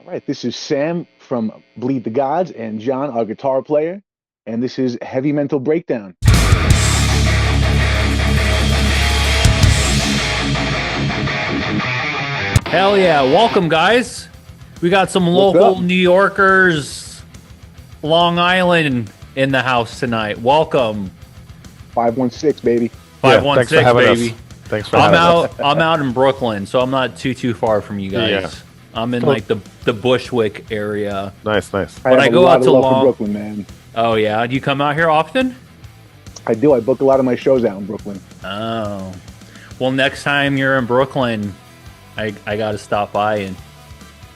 All right, this is Sam from Bleed the Gods and John, our guitar player, and this is Heavy Mental Breakdown. Hell yeah. Welcome, guys. We got some What's local up? New Yorkers, Long Island in the house tonight. Welcome. 516, baby. Yeah, thanks for 516, having baby. us. Thanks for I'm having us. I'm out in Brooklyn, so I'm not too far from you guys. Yeah. I'm in like the Bushwick area. Nice. But I have go a lot out of to love Long- for Brooklyn, man. Oh yeah. Do you come out here often? I do. I book a lot of my shows out in Brooklyn. Oh. Well, next time you're in Brooklyn, I got to stop by and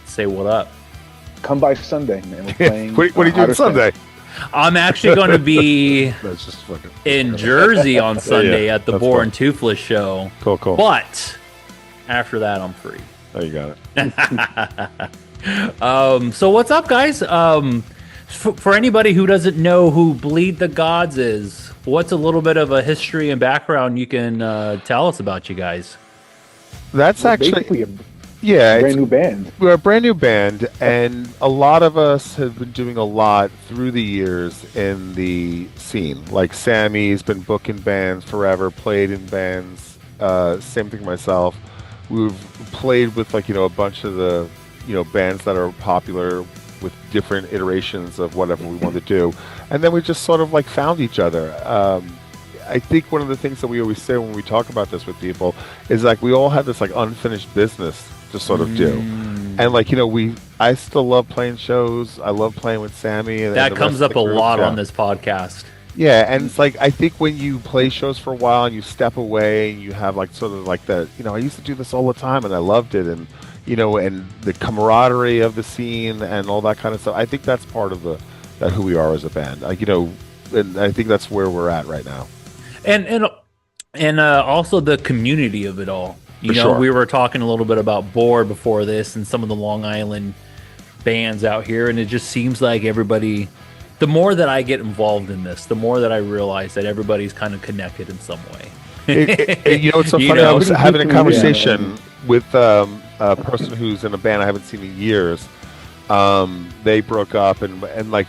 say what up. Come by Sunday, man. We're playing. What are you doing Outer Sunday? I'm actually going to be That's just fucking in Jersey on Sunday at the that's Boar cool. and Toothless show. cool. But after that, I'm free. Oh, you got it. So what's up, guys? For anybody who doesn't know who Bleed the Gods is, what's a little bit of a history and background you can tell us about you guys? That's We're basically actually a brand new band. We're a brand new band, and a lot of us have been doing a lot through the years in the scene. Like Sammy's been booking bands forever, played in bands. Same thing myself. We've played with a bunch of the bands that are popular with different iterations of whatever we want to do, and then we just sort of found each other. I think one of the things that we always say when we talk about this with people is we all have this unfinished business to sort of do, and I still love playing shows. I love playing with Sammy. And That the comes rest of up the a group. lot Yeah. on this podcast. Yeah, and it's I think when you play shows for a while and you step away and you have the I used to do this all the time and I loved it, and and the camaraderie of the scene and all that kind of stuff. I think that's part of that who we are as a band. And I think that's where we're at right now. And also the community of it all. You For know, sure. we were talking a little bit about Board before this and some of the Long Island bands out here, and it just seems like everybody. The more that I get involved in this, the more that I realize that everybody's kind of connected in some way. It's so You funny. I know? was having a Yeah. conversation with a person who's in a band I haven't seen in years. They broke up, and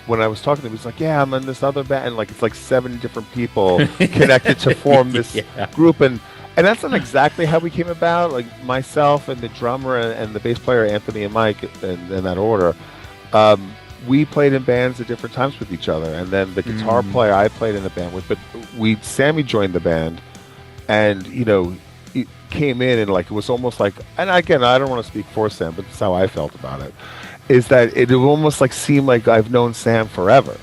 when I was talking to him, he's like, "Yeah, I'm in this other band," and it's 7 different people connected to form this Yeah. group, and that's not exactly how we came about. Myself and the drummer and the bass player Anthony and Mike, in that order. We played in bands at different times with each other, and then the guitar player I played in a band with, but Sammy joined the band, and he came in and it was almost and again, I don't want to speak for Sam, but that's how I felt about it, is that it almost seemed like I've known Sam forever,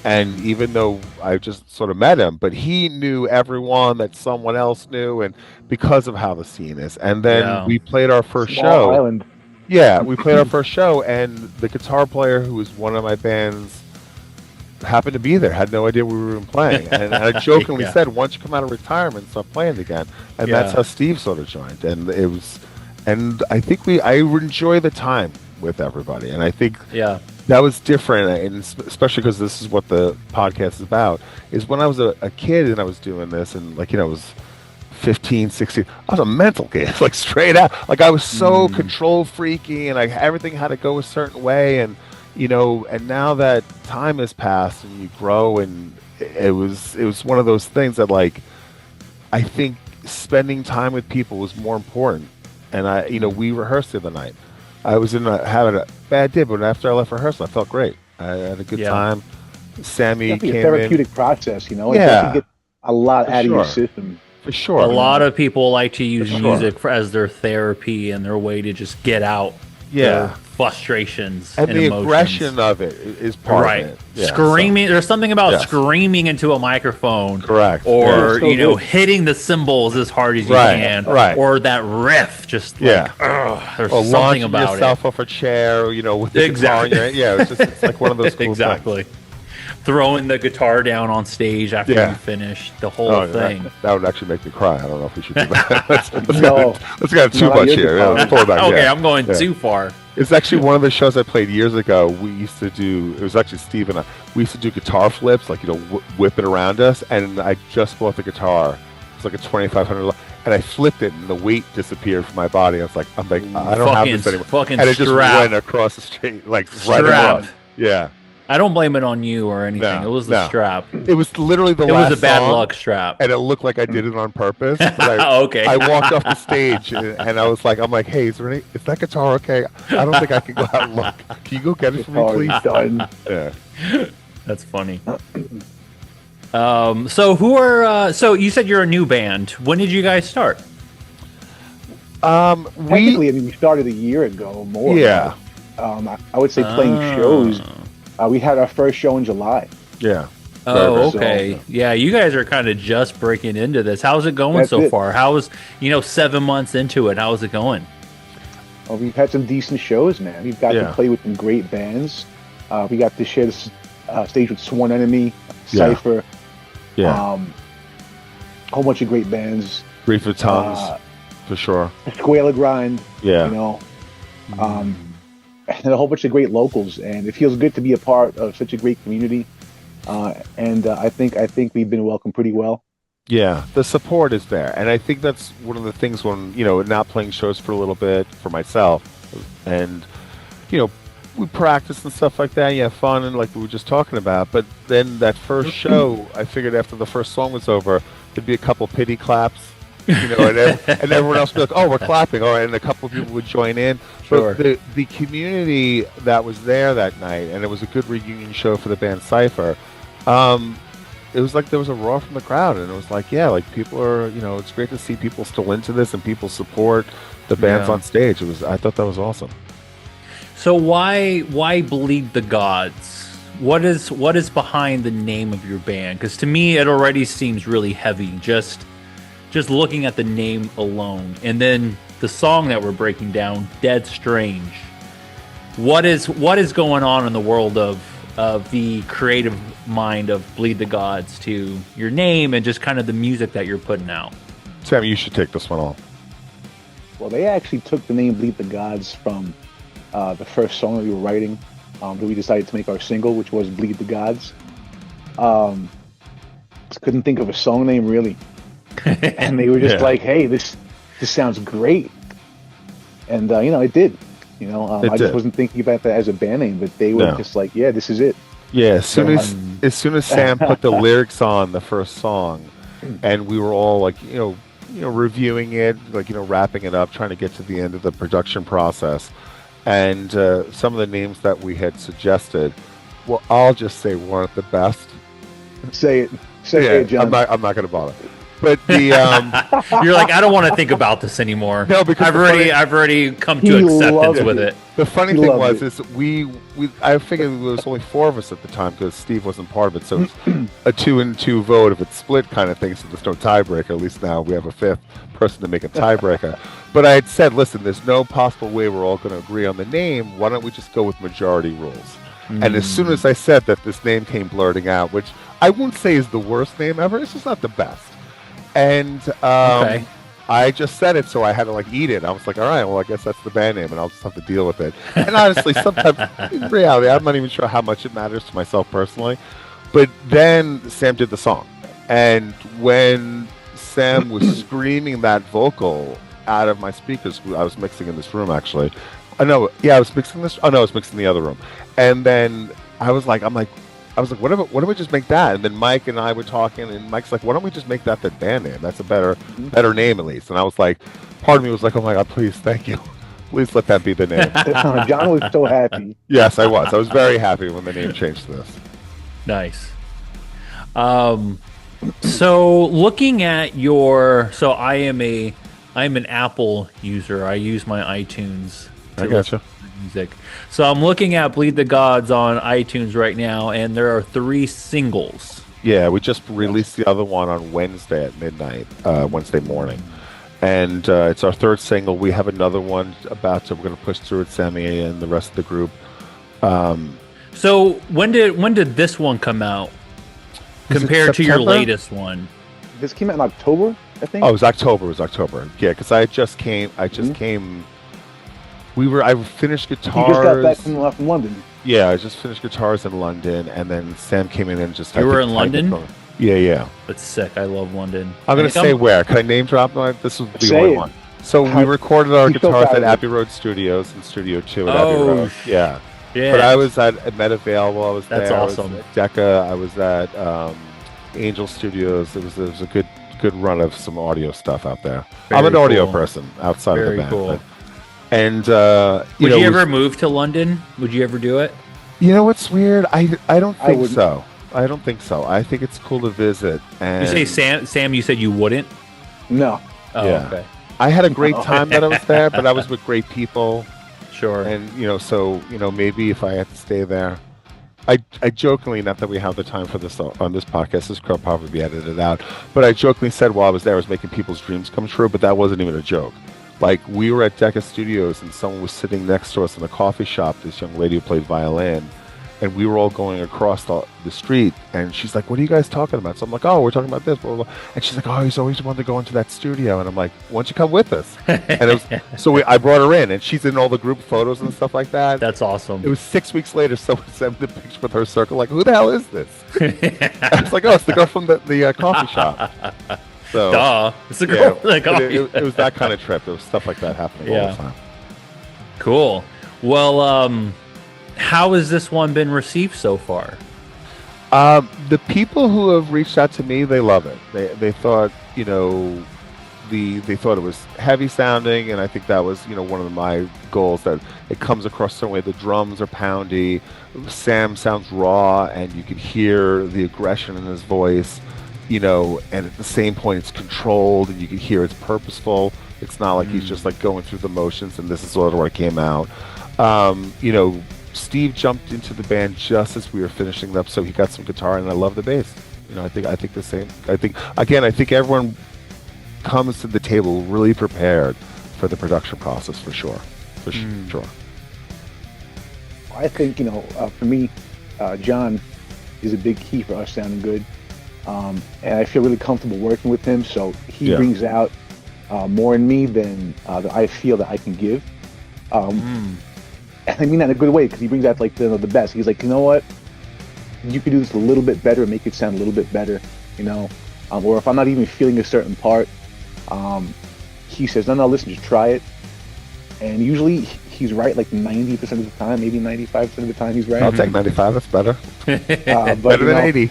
and even though I just sort of met him, but he knew everyone that someone else knew, and because of how the scene is, and then Yeah. we played our first Small show. island. Yeah, we played our first show, and the guitar player, who was one of my bands, happened to be there. Had no idea we were even playing, and I jokingly Yeah. said, "Why don't you come out of retirement, start playing again?" And that's Yeah. how Steve sort of joined, and I think I enjoy the time with everybody, and I think Yeah. that was different, and especially because this is what the podcast is about. Is when I was a kid and I was doing this, and I was 15, 16. I was a mental kid, straight out. I was so control freaky, and everything had to go a certain way, and and now that time has passed and you grow, and it was one of those things that I think spending time with people was more important. And we rehearsed the other night. I was having a bad day, but after I left rehearsal, I felt great. I had a good Yeah. time. Sammy Definitely came a therapeutic in. process, It Yeah. does get a lot For out of your sure. system. For sure. A lot of people like to use sure. music as their therapy and their way to just get out their Yeah. frustrations And the emotions. aggression of it is part Right. of it. Yeah, Screaming. There's something about Yes. screaming into a microphone. Correct. Or, Yeah, it's so good. hitting the cymbals as hard as you Right, can. right. Or that riff. Just Yeah. there's Or something launching about yourself off a chair, with the Exactly. guitar. Yeah, it's one of those it. cool Exactly. Throwing the guitar down on stage after Yeah. you finish the whole Oh, thing. that would actually make me cry. I don't know if we should do that. let's No. let's get too Not much your here. guitar. Let's pull it back. Okay, Yeah. I'm going Yeah. too far. It's actually one of the shows I played years ago. We used to do. It was actually Steve and I. We used to do guitar flips, whip it around us. And I just bought the guitar It's like a 2,500, and I flipped it, and the weight disappeared from my body. I'm like, I don't have this anymore. Fucking And it just strap. went across the street, like right Strap. across. Yeah. I don't blame it on you or anything. No, It was the no. strap. It was literally the It last was a bad song, luck strap. and it looked like I did it on purpose. But Okay. I walked off the stage, and I was like, hey, is that guitar okay? I don't think I can go out and look. Can you go get it for me, please? Done. Yeah. That's funny. So who are? So you said you're a new band. When did you guys start? Technically, I mean, we started a year ago or more. Yeah. I would say playing shows. We had our first show in July. Yeah. Oh, So- okay. Yeah, you guys are kind of just breaking into this. How's it going That's so it. far? How's 7 months into it? How's it going? We've had some decent shows, man. We've got to play with some great bands. We got to share the stage with Sworn Enemy, Yeah. Cypher, Yeah. a whole bunch of great bands. Grief of Tongues, for sure. Squaler Grind, Yeah. and a whole bunch of great locals. And it feels good to be a part of such a great community. And I think we've been welcomed pretty well. Yeah, the support is there, and I think that's one of the things when not playing shows for a little bit for myself, and we practice and stuff like that. You have fun, and like we were just talking about. But then that first show, I figured after the first song was over, there'd be a couple pity claps, and everyone else would be like, "Oh, we're clapping!" All right, and a couple of people would join in. Sure. But the community that was there that night, and it was a good reunion show for the band Cypher. It was like there was a roar from the crowd, and it was like, yeah, like people are, it's great to see people still into this and people support the bands on stage. I thought that was awesome. So why Bleed the Gods? What is behind the name of your band? Because to me, it already seems really heavy. Just looking at the name alone, and then the song that we're breaking down, Dead Strange. What is going on in the world of the creative mind of Bleed the Gods to your name and just kind of the music that you're putting out? Sam, you should take this one off. Well, they actually took the name Bleed the Gods from the first song that we were writing, that we decided to make our single, which was Bleed the Gods. Just couldn't think of a song name, really. And they were just like, hey, this sounds great. And, it did. I just wasn't thinking about that as a band name, but they were just like, yeah, this is it. Yeah, as soon as Sam put the lyrics on the first song, and we were all like, reviewing it, like, wrapping it up, trying to get to the end of the production process, and some of the names that we had suggested, well, I'll just say weren't the best. Say it, John. I'm not going to bother. But the you're like, I don't want to think about this anymore. No, because I've already come to acceptance with it. The funny thing was is I figured there was only 4 of us at the time because Steve wasn't part of it, so it's a 2-2 vote if it's split kind of thing. So there's no tiebreaker. At least now we have a 5th person to make a tiebreaker. But I had said, listen, there's no possible way we're all going to agree on the name. Why don't we just go with majority rules? And as soon as I said that, this name came blurting out, which I won't say is the worst name ever. It's just not the best. And I just said it, so I had to eat it. I was like, all right, well, I guess that's the band name, and I'll just have to deal with it. And honestly, sometimes, in reality, I'm not even sure how much it matters to myself personally. But then Sam did the song. And when Sam was screaming that vocal out of my speakers, I was mixing in this room, actually. I was mixing this. Oh, no, I was mixing in the other room. And then I was like, what don't we just make that? And then Mike and I were talking, and Mike's like, why don't we just make that the band name? That's a better name, at least. And I was like, part of me was like, oh my God, please, thank you. Please let that be the name. John was so happy. Yes, I was. I was very happy when the name changed to this. Nice. So looking at I'm an Apple user. I use my iTunes to listen to music. So I'm looking at Bleed the Gods on iTunes right now, and there are 3 singles. Yeah, we just released the other one on Wednesday at midnight, Wednesday morning. And it's our 3rd single. We have another one we're going to push through with Sammy and the rest of the group. So when did this one come out compared to your latest one? This came out in October, I think. Oh, it was October. Yeah, because I just came. I finished guitars. You just got back from London. Yeah, I just finished guitars in London, and then Sam came in and just. You were in London? Yeah. That's sick. I love London. I'm going to say where. Can I name drop? This was the only one. So we recorded our guitars at Abbey Road Studios in Studio 2 at Abbey Road. Yeah. But I was at Met Available. I was there. That's awesome. I was at Decca. I was at Angel Studios. It was a good run of some audio stuff out there. I'm an audio person outside of the band. Cool. And would you ever move to London? Would you ever do it? You know what's weird? I don't think so. I don't think so. I think it's cool to visit. And you say Sam? You said you wouldn't? No. Oh, yeah. Okay. I had a great time that I was there, but I was with great people. Sure. And so maybe if I had to stay there, I jokingly, not that we have the time for this on this podcast, this could probably be edited out, but I jokingly said while I was there I was making people's dreams come true, but that wasn't even a joke. Like, we were at Decca Studios and someone was sitting next to us in a coffee shop, this young lady who played violin, and we were all going across the street, and she's like, what are you guys talking about? So I'm like, oh, we're talking about this, blah, blah, blah. And she's like, oh, he's always wanted to go into that studio. And I'm like, why don't you come with us? And I brought her in, and she's in all the group photos and stuff like that. That's awesome. It was 6 weeks later, someone sent me the picture with her circle, like, who the hell is this? I was like, oh, it's the girl from the coffee shop. So, duh. It's the girl from the coffee shop. It was that kind of trip. There was stuff like that happening all the time. Cool. Well, how has this one been received so far? The people who have reached out to me, they love it. They thought, they thought it was heavy sounding, and I think that was, one of my goals, that it comes across some way. The drums are poundy, Sam sounds raw, and you can hear the aggression in his voice, and at the same point it's controlled, and you can hear it's purposeful. It's not like he's just like going through the motions, and this is sort of what came out. Steve jumped into the band just as we were finishing up, so he got some guitar, and I love the bass. I think the same. I think everyone comes to the table really prepared for the production process, for sure. Sure. I think for me, John is a big key for us sounding good, and I feel really comfortable working with him. So he brings out more in me than that I feel that I can give. I mean that in a good way, because he brings out like the best. He's like, you know what, you could do this a little bit better, make it sound a little bit better, or if I'm not even feeling a certain part, he says, no, listen, just try it. And usually he's right like 90% of the time, maybe 95% of the time he's right. I'll take 95, that's better. But, better than 80.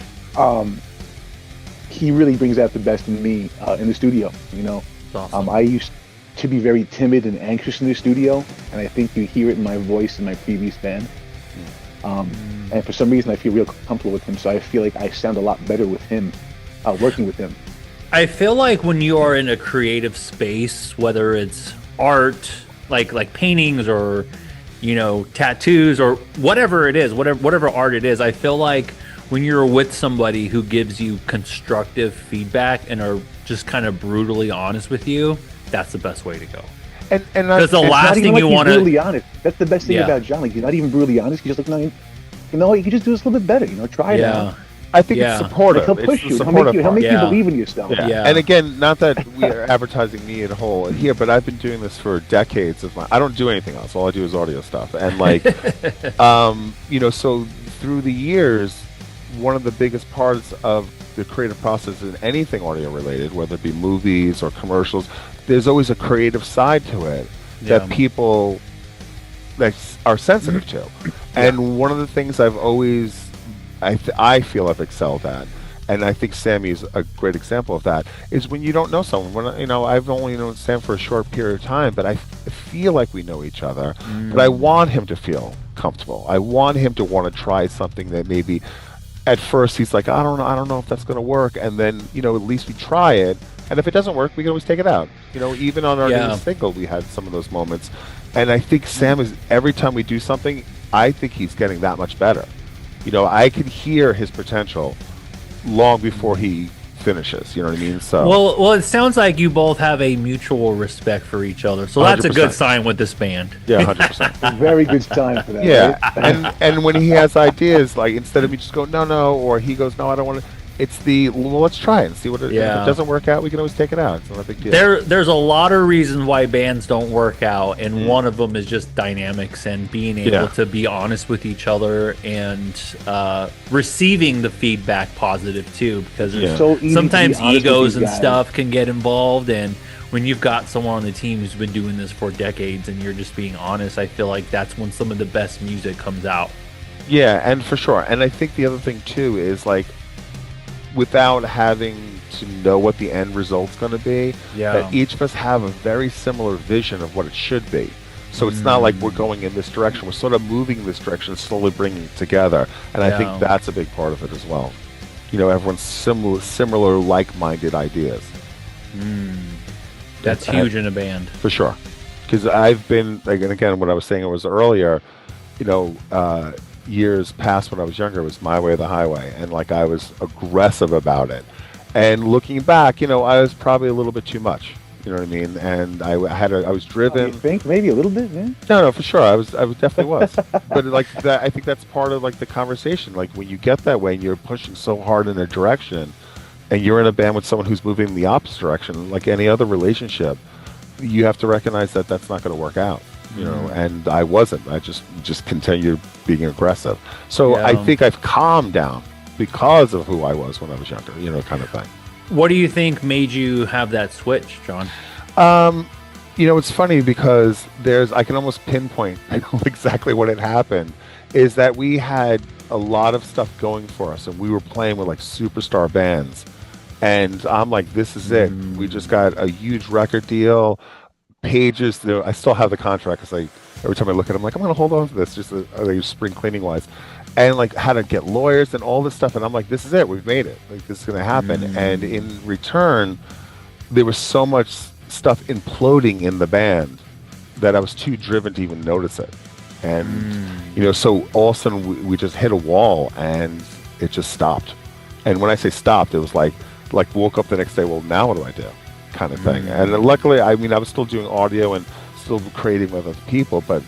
He really brings out the best in me in the studio. Awesome. I used to be very timid and anxious in the studio, and I think you hear it in my voice in my previous band. And for some reason I feel real comfortable with him, so I feel like I sound a lot better with him, working with him. I feel like when you are in a creative space, whether it's art, like paintings or tattoos or whatever it is, whatever art it is, I feel like when you're with somebody who gives you constructive feedback and are just kind of brutally honest with you, that's the best way to go. And because the last thing you want to brutally honest. That's the best thing about John. Like, he's not even brutally honest. He's just like, no, you can just do this a little bit better. Try it out. I think it's supportive. Like, he'll push you. He'll make you believe in yourself. Yeah. And again, not that we are advertising me at whole here, but I've been doing this for decades. I don't do anything else. All I do is audio stuff. And so through the years, one of the biggest parts of the creative process in anything audio related, whether it be movies or commercials, there's always a creative side to it that people are sensitive to. And one of the things I've always I feel I've excelled at, and I think Sammy's a great example of that, is when you don't know someone. I've only known Sam for a short period of time, but I feel like we know each other. But I want him to feel comfortable. I want him to want to try something that maybe at first he's like, I don't know if that's going to work, and then at least we try it, and if it doesn't work, we can always take it out. Even on our new single, we had some of those moments, and I think Sam is, every time we do something, I think he's getting that much better. I can hear his potential long before he finishes. You know what I mean? So well, it sounds like you both have a mutual respect for each other. So that's 100%. A good sign with this band. Yeah, 100%. Very good sign for that. Yeah, right? and when he has ideas, like instead of me just going no, or he goes no, I don't want to. well, let's try it and see what it. If it doesn't work out, we can always take it out. It's not a big deal. There's a lot of reasons why bands don't work out, and one of them is just dynamics and being able to be honest with each other and receiving the feedback positive too, because sometimes egos and stuff can get involved, and when you've got someone on the team who's been doing this for decades and you're just being honest, I feel like that's when some of the best music comes out. Yeah, and for sure. And I think the other thing too is like, without having to know what the end result's going to be, that each of us have a very similar vision of what it should be. So it's not like we're going in this direction. We're sort of moving in this direction, slowly bringing it together. And I think that's a big part of it as well. Everyone's similar like-minded ideas. That's huge in a band. For sure. Because I've been, like, and again, what I was saying was earlier, years past when I was younger, it was my way or the highway, and like I was aggressive about it. And looking back, I was probably a little bit too much. You know what I mean? And I was driven. You think maybe a little bit, man? No, for sure. I definitely was. But like that, I think that's part of like the conversation. Like when you get that way and you're pushing so hard in a direction, and you're in a band with someone who's moving in the opposite direction, like any other relationship, you have to recognize that that's not going to work out. And I wasn't. I just continued being aggressive. So I think I've calmed down because of who I was when I was younger, kind of thing. What do you think made you have that switch, John? It's funny because I can almost pinpoint, I know exactly what had happened, is that we had a lot of stuff going for us and we were playing with like superstar bands. And I'm like, this is it. We just got a huge record deal. Pages, I still have the contract because every time I look at it, I'm like, I'm going to hold on to this, just spring cleaning wise, and like how to get lawyers and all this stuff. And I'm like, this is it. We've made it. Like this is going to happen. And in return, there was so much stuff imploding in the band that I was too driven to even notice it. And so all of a sudden we just hit a wall and it just stopped. And when I say stopped, it was like woke up the next day. Well, now what do I do? Kind of thing. And luckily, I was still doing audio and still creating with other people, but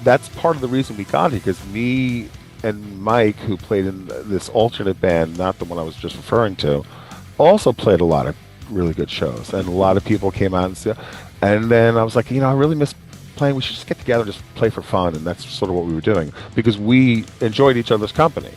that's part of the reason we got here, because me and Mike, who played in this alternate band, not the one I was just referring to, also played a lot of really good shows, and a lot of people came out and said, and then I was like, I really miss playing. We should just get together and just play for fun. And that's sort of what we were doing because we enjoyed each other's company.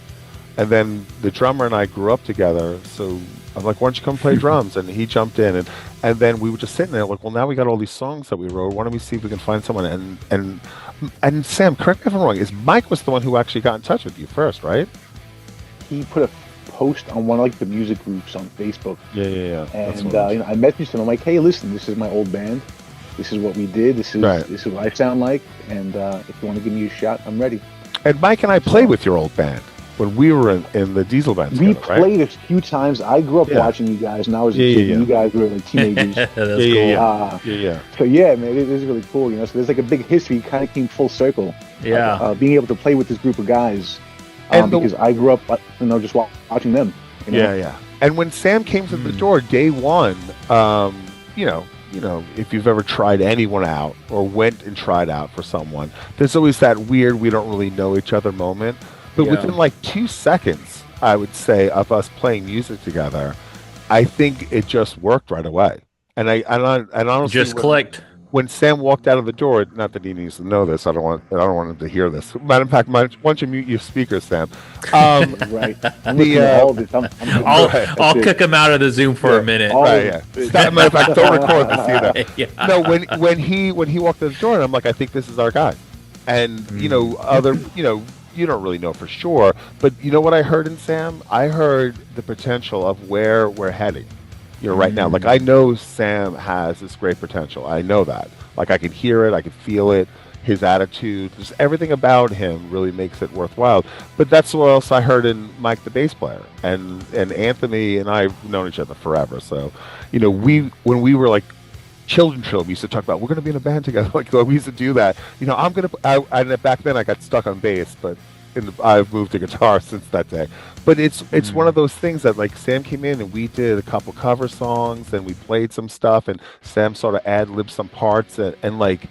And then the drummer and I grew up together, so I'm like, why don't you come play drums? And he jumped in, and then we were just sitting there like, well, now we got all these songs that we wrote. Why don't we see if we can find someone? And Sam, correct me if I'm wrong, Mike was the one who actually got in touch with you first, right? He put a post on one of like the music groups on Facebook. Yeah. And I messaged him. I'm like, hey, listen, this is my old band. This is what we did. This is what I sound like. And if you want to give me a shot, I'm ready. And Mike and I played with your old band when we were in the Diesel band together, we played a few times. I grew up watching you guys, and I was a kid. You guys were like teenagers. That's cool. So yeah, man, it is really cool. So there's like a big history. Kind of came full circle. Yeah, being able to play with this group of guys, because I grew up, just watching them. Yeah. And when Sam came to the door day one, if you've ever tried anyone out or went and tried out for someone, there's always that weird, we don't really know each other moment. But within like 2 seconds, I would say, of us playing music together, I think it just worked right away. And honestly, just clicked. When Sam walked out of the door, not that he needs to know this, I don't want him to hear this. Matter of fact, why don't you mute your speakers, Sam? Right. I'll kick him out of the Zoom for a minute. Matter of fact, don't record this either. No, when he walked out the door, I'm like, I think this is our guy. And you don't really know for sure, but you know what I heard in Sam? I heard the potential of where we're heading. Right now. Like, I know Sam has this great potential. I know that. Like, I can hear it. I can feel it. His attitude. Just everything about him really makes it worthwhile. But that's what else I heard in Mike, the bass player. And Anthony and I have known each other forever. So, when we were like children, we used to talk about, we're going to be in a band together. Like, we used to do that. And back then I got stuck on bass, but I've moved to guitar since that day. But it's one of those things that, like, Sam came in and we did a couple cover songs and we played some stuff and Sam sort of ad-libbed some parts and like,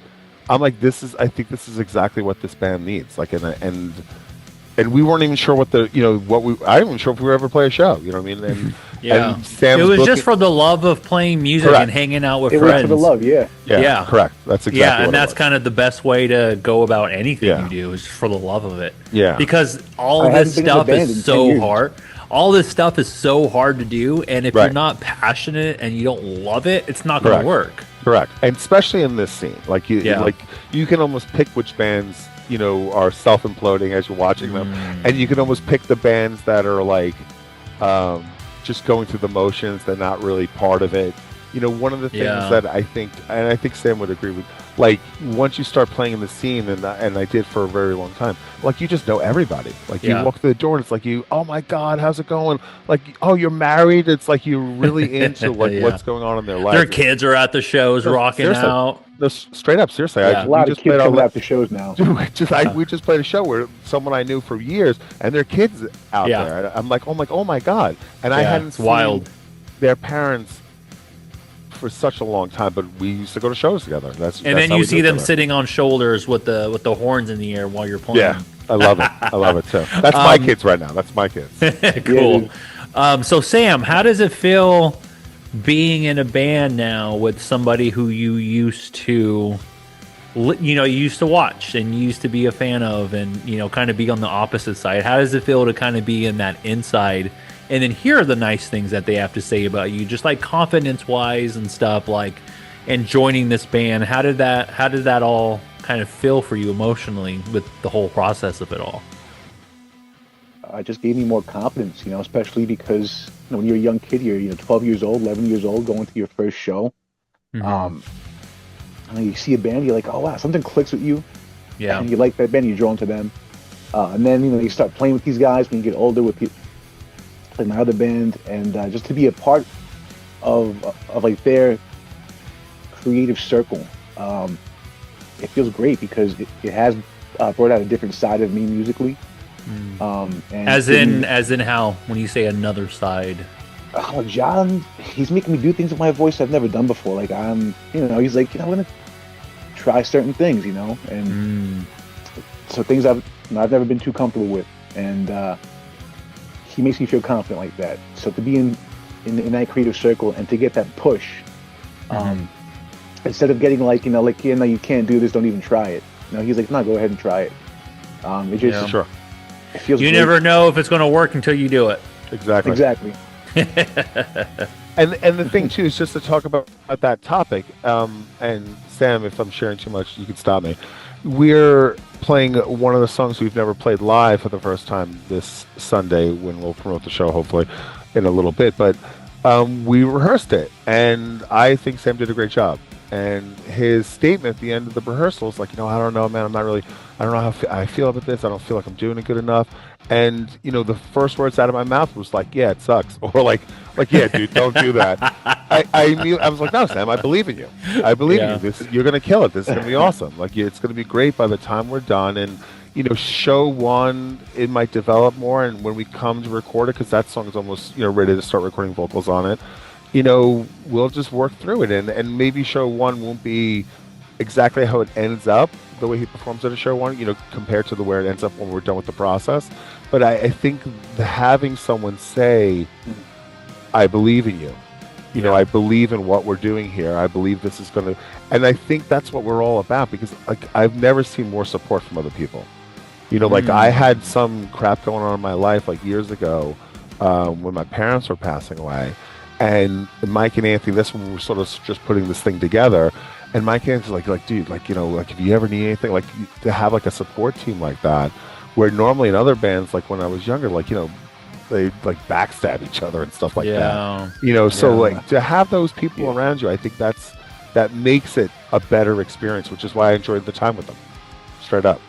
I'm like, I think this is exactly what this band needs. Like, and and we weren't even sure what I wasn't even sure if we would ever play a show. You know what I mean? And Yeah, and Sam's it was booking, just for the love of playing music Correct. and hanging out with It was friends. for the love, yeah. Yeah. correct. That's exactly Yeah, what and it that's was. kind of the best way to go about anything Yeah. you do is for the love of it. Yeah. Because all I of this haven't been in a stuff band in is 10 so years. hard. All this stuff is so hard to do, and if Right. you're not passionate and you don't love it, it's not going to Correct. work. Correct, and especially in this scene, like Yeah. you can almost pick which bands are self-imploding as you're watching them, and you can almost pick the bands that are like just going through the motions. They're not really part of it. One of the things Yeah. that I think Sam would agree with, like once you start playing in the scene, and I did for a very long time, like you just know everybody. Like you Yeah. walk through the door and it's like oh my God, how's it going? Like, oh, you're married. It's like you're really into like Yeah. what's going on in their life. Their kids are at the shows No, rocking seriously. out. No, straight up, seriously. Yeah. A lot we of just kids played coming our out to shows now. Dude, we just played a show where someone I knew for years, and their kids out Yeah. there. I'm like, oh my God! And I Yeah, hadn't it's seen wild. their parents for such a long time, but we used to go to shows together. And then you see them sitting on shoulders with the horns in the air while you're playing. Yeah, I love it. I love it too. That's my kids right now. That's my kids. Cool. So Sam, how does it feel being in a band now with somebody who you used to watch and you used to be a fan of, and kind of be on the opposite side? How does it feel to kind of be in that inside and then hear the nice things that they have to say about you, just like confidence wise and stuff, like, and joining this band? How did that all kind of feel for you emotionally with the whole process of it all? It just gave me more confidence, especially because when you're a young kid, you're 12 years old, 11 years old, going to your first show. And you see a band, you're like, oh wow, something clicks with you. Yeah. And you like that band, you're drawn to them. And then you start playing with these guys when you get older with people like my other band, and just to be a part of like their creative circle. It feels great because it has brought out a different side of me musically. And as in how, when you say another side? Oh, John, he's making me do things with my voice I've never done before. Like he's like, I'm gonna try certain things, and so things I've never been too comfortable with, and he makes me feel confident like that. So to be in that creative circle and to get that push, instead of getting like you can't do this, don't even try it. He's like, no, go ahead and try it. It just Sure. It feels You great. never know if it's going to work until you do it. Exactly. And the thing too is just to talk about that topic. And Sam, if I'm sharing too much, you can stop me. We're playing one of the songs we've never played live for the first time this Sunday when we'll promote the show, hopefully, in a little bit. But we rehearsed it, and I think Sam did a great job. And his statement at the end of the rehearsal is like, I don't know, man, I don't know how I feel about this. I don't feel like I'm doing it good enough. And, the first words out of my mouth was like, yeah, it sucks. Or like, yeah, dude, don't do that. I was like, no, Sam, I believe in you. I believe in you. You're going to kill it. This is going to be awesome. Like, it's going to be great by the time we're done. And, show one, it might develop more. And when we come to record it, because that song is almost, ready to start recording vocals on it, we'll just work through it. And maybe show one won't be exactly how it ends up, the way he performs at a show one, compared to the where it ends up when we're done with the process. But I think having someone say, I believe in you, I believe in what we're doing here. I believe this is going to, and I think that's what we're all about, because like I've never seen more support from other people. Like I had some crap going on in my life like years ago when my parents were passing away, and Mike and Anthony, that's when we were sort of just putting this thing together. And Mike and Anthony's like, dude, like, if you ever need anything, like to have like a support team like that, where normally in other bands, like when I was younger, like, they like backstab each other and stuff like that. So like to have those people around you, I think that makes it a better experience, which is why I enjoyed the time with them. Straight up.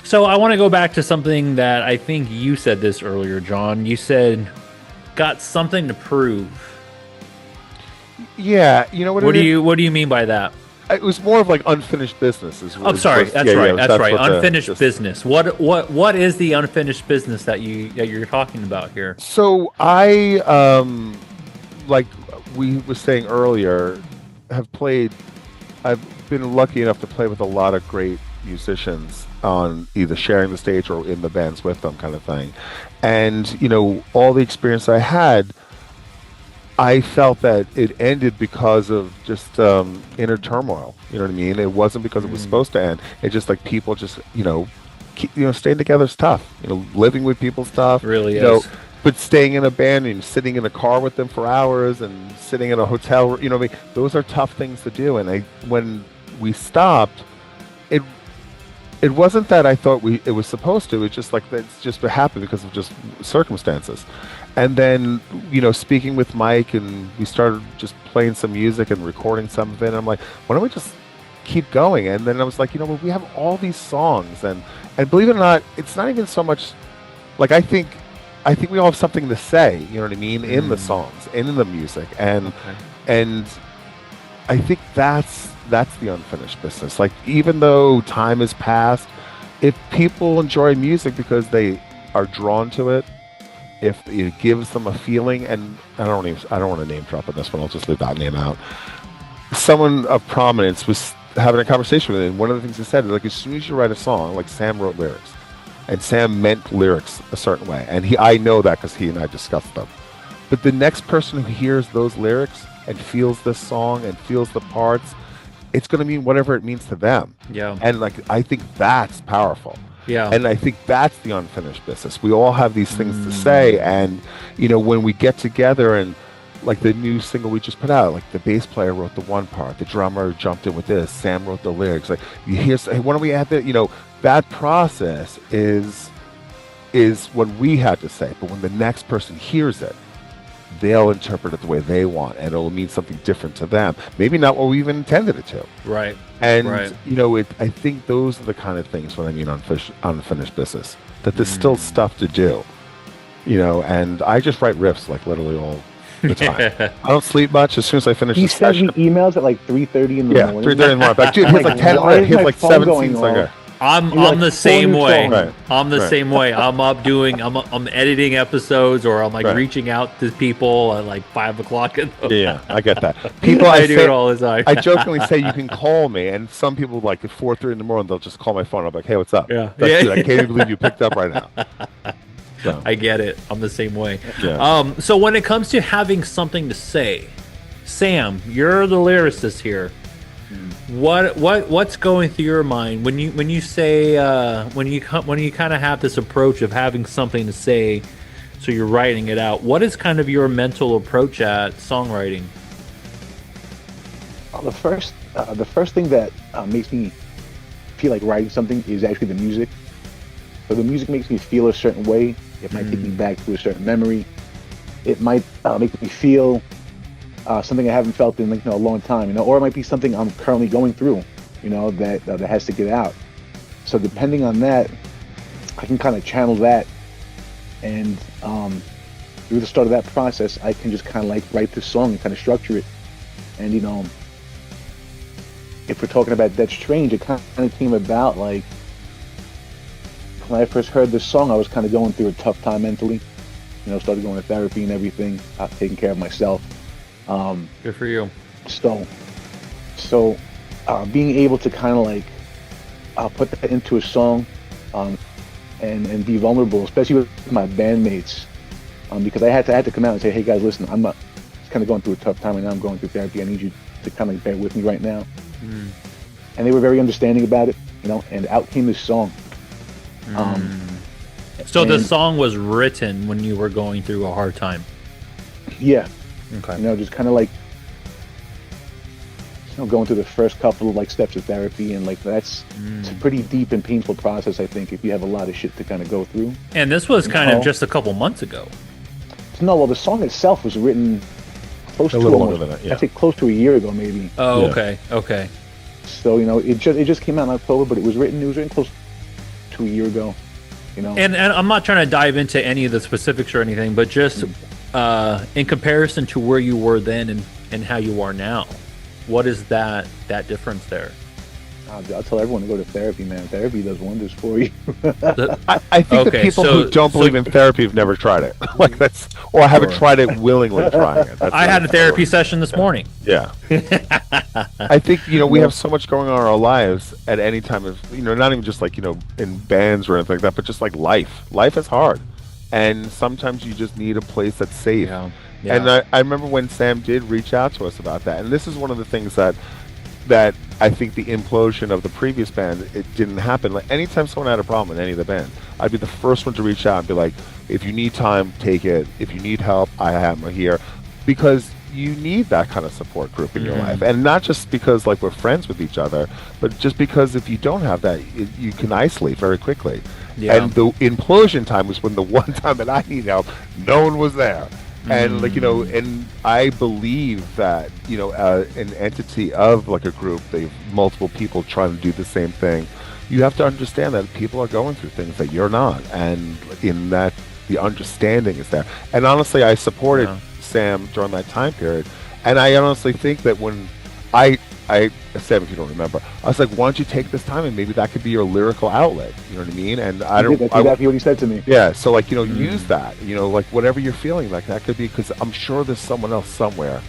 So I want to go back to something that I think you said this earlier, John. You said, got something to prove. Yeah, what do you mean by that? It was more of like unfinished business. I'm sorry. That's right. That's right. Unfinished business. What is the unfinished business that you're talking about here? So I like we was saying earlier, I've been lucky enough to play with a lot of great musicians on either sharing the stage or in the bands with them, kind of thing. And all the experience I had, I felt that it ended because of just inner turmoil. You know what I mean? It wasn't because it was supposed to end. It's just like people just staying together is tough. Living with people's tough. Really is. But staying in a band and sitting in a car with them for hours and sitting in a hotel, what I mean, those are tough things to do. And when we stopped, it wasn't that I thought it was supposed to. It's just like that's just what happened because of just circumstances. And then, speaking with Mike, and we started just playing some music and recording some of it. And I'm like, why don't we just keep going? And then I was like, we have all these songs, and believe it or not, it's not even so much like I think we all have something to say. You know what I mean? In the songs, in the music, and I think that's the unfinished business. Like, even though time has passed, if people enjoy music because they are drawn to it, if it gives them a feeling, and I don't want to name drop on this one, I'll just leave that name out. Someone of prominence was having a conversation with him, and one of the things he said is, like, as soon as you write a song, like, Sam wrote lyrics, and Sam meant lyrics a certain way, and I know that because he and I discussed them. But the next person who hears those lyrics and feels this song and feels the parts, it's going to mean whatever it means to them. Yeah. And I think that's powerful. Yeah. And I think that's the unfinished business. We all have these things to say, and when we get together, and like the new single we just put out, like the bass player wrote the one part, the drummer jumped in with this, Sam wrote the lyrics. Like, you hear, hey, why don't we add that? That process is what we had to say. But when the next person hears it, they'll interpret it the way they want, and it'll mean something different to them. Maybe not what we even intended it to. Right. And I think those are the kind of things when I mean unfinished business. That there's still stuff to do. And I just write riffs like literally all the time. I don't sleep much. As soon as I finish He the sends me session, emails at like 3:30 in the morning. 3:30 in the morning. Like, dude, here's like 10 why is here's my like phone 7 going scenes. off? Like, I'm like the same way. Right. I'm the same way. I'm editing episodes, or I'm like reaching out to people at like 5 o'clock. Yeah, I get that. People, I do it all the time. I jokingly say you can call me, and some people like at 4:30 in the morning they'll just call my phone. I'm like, hey, what's up? Yeah. That's good. I can't even believe you picked up right now. So. I get it. I'm the same way. Yeah. So when it comes to having something to say, Sam, you're the lyricist here. What's going through your mind when you say when you kind of have this approach of having something to say, so you're writing it out? What is kind of your mental approach at songwriting? The first thing that makes me feel like writing something is actually the music. So the music makes me feel a certain way. It might take me back to a certain memory. It might make me feel something I haven't felt in a long time, or it might be something I'm currently going through, that has to get out. So depending on that, I can kind of channel that, and through the start of that process, I can just kind of like write this song and kind of structure it. And if we're talking about That's Strange, it kind of came about like when I first heard this song, I was kind of going through a tough time mentally. Started going to therapy and everything, taking care of myself. Good for you. So being able to kind of like put that into a song and be vulnerable, especially with my bandmates, because I had to come out and say, hey guys, listen, I'm kind of going through a tough time right now. I'm going through therapy. I need you to kind of like bear with me right now. And they were very understanding about it, and out came this song. So the song was written when you were going through a hard time. Yeah. Okay. Just kind of like going through the first couple of like steps of therapy, and like it's a pretty deep and painful process, I think, if you have a lot of shit to kind of go through. And this was kind of just a couple months ago. No, well, the song itself was written close to I'd say close to a year ago, maybe. Oh, yeah. Okay. So it just came out in October, but it was written close to a year ago. And I'm not trying to dive into any of the specifics or anything, but just in comparison to where you were then and how you are now, what is that difference there? I'll tell everyone to go to therapy, man. Therapy does wonders for you. I think the people who don't believe in therapy have never tried it. Like that's, or haven't tried it willingly trying it. I had a therapy session this morning. Yeah. I think, we have so much going on in our lives at any time of, not even just like, in bands or anything like that, but just like life. Life is hard. And sometimes you just need a place that's safe. Yeah. And I remember when Sam did reach out to us about that. And this is one of the things that I think the implosion of the previous band, it didn't happen. Like anytime someone had a problem in any of the bands, I'd be the first one to reach out and be like, if you need time, take it. If you need help, I am here. Because you need that kind of support group in your life. And not just because like we're friends with each other, but just because if you don't have that, you can isolate very quickly. Yeah. And the implosion time was when the one time that I need help, no one was there. And like, and I believe that, an entity of like a group, they've multiple people trying to do the same thing. You have to understand that people are going through things that you're not. And in that, the understanding is there. And honestly, I supported Sam during that time period. And I honestly think that when Sam, if you don't remember, I was like, why don't you take this time and maybe that could be your lyrical outlet? You know what I mean? And that's exactly what he said to me. Yeah. So like, use that, like whatever you're feeling, like that could be, because I'm sure there's someone else somewhere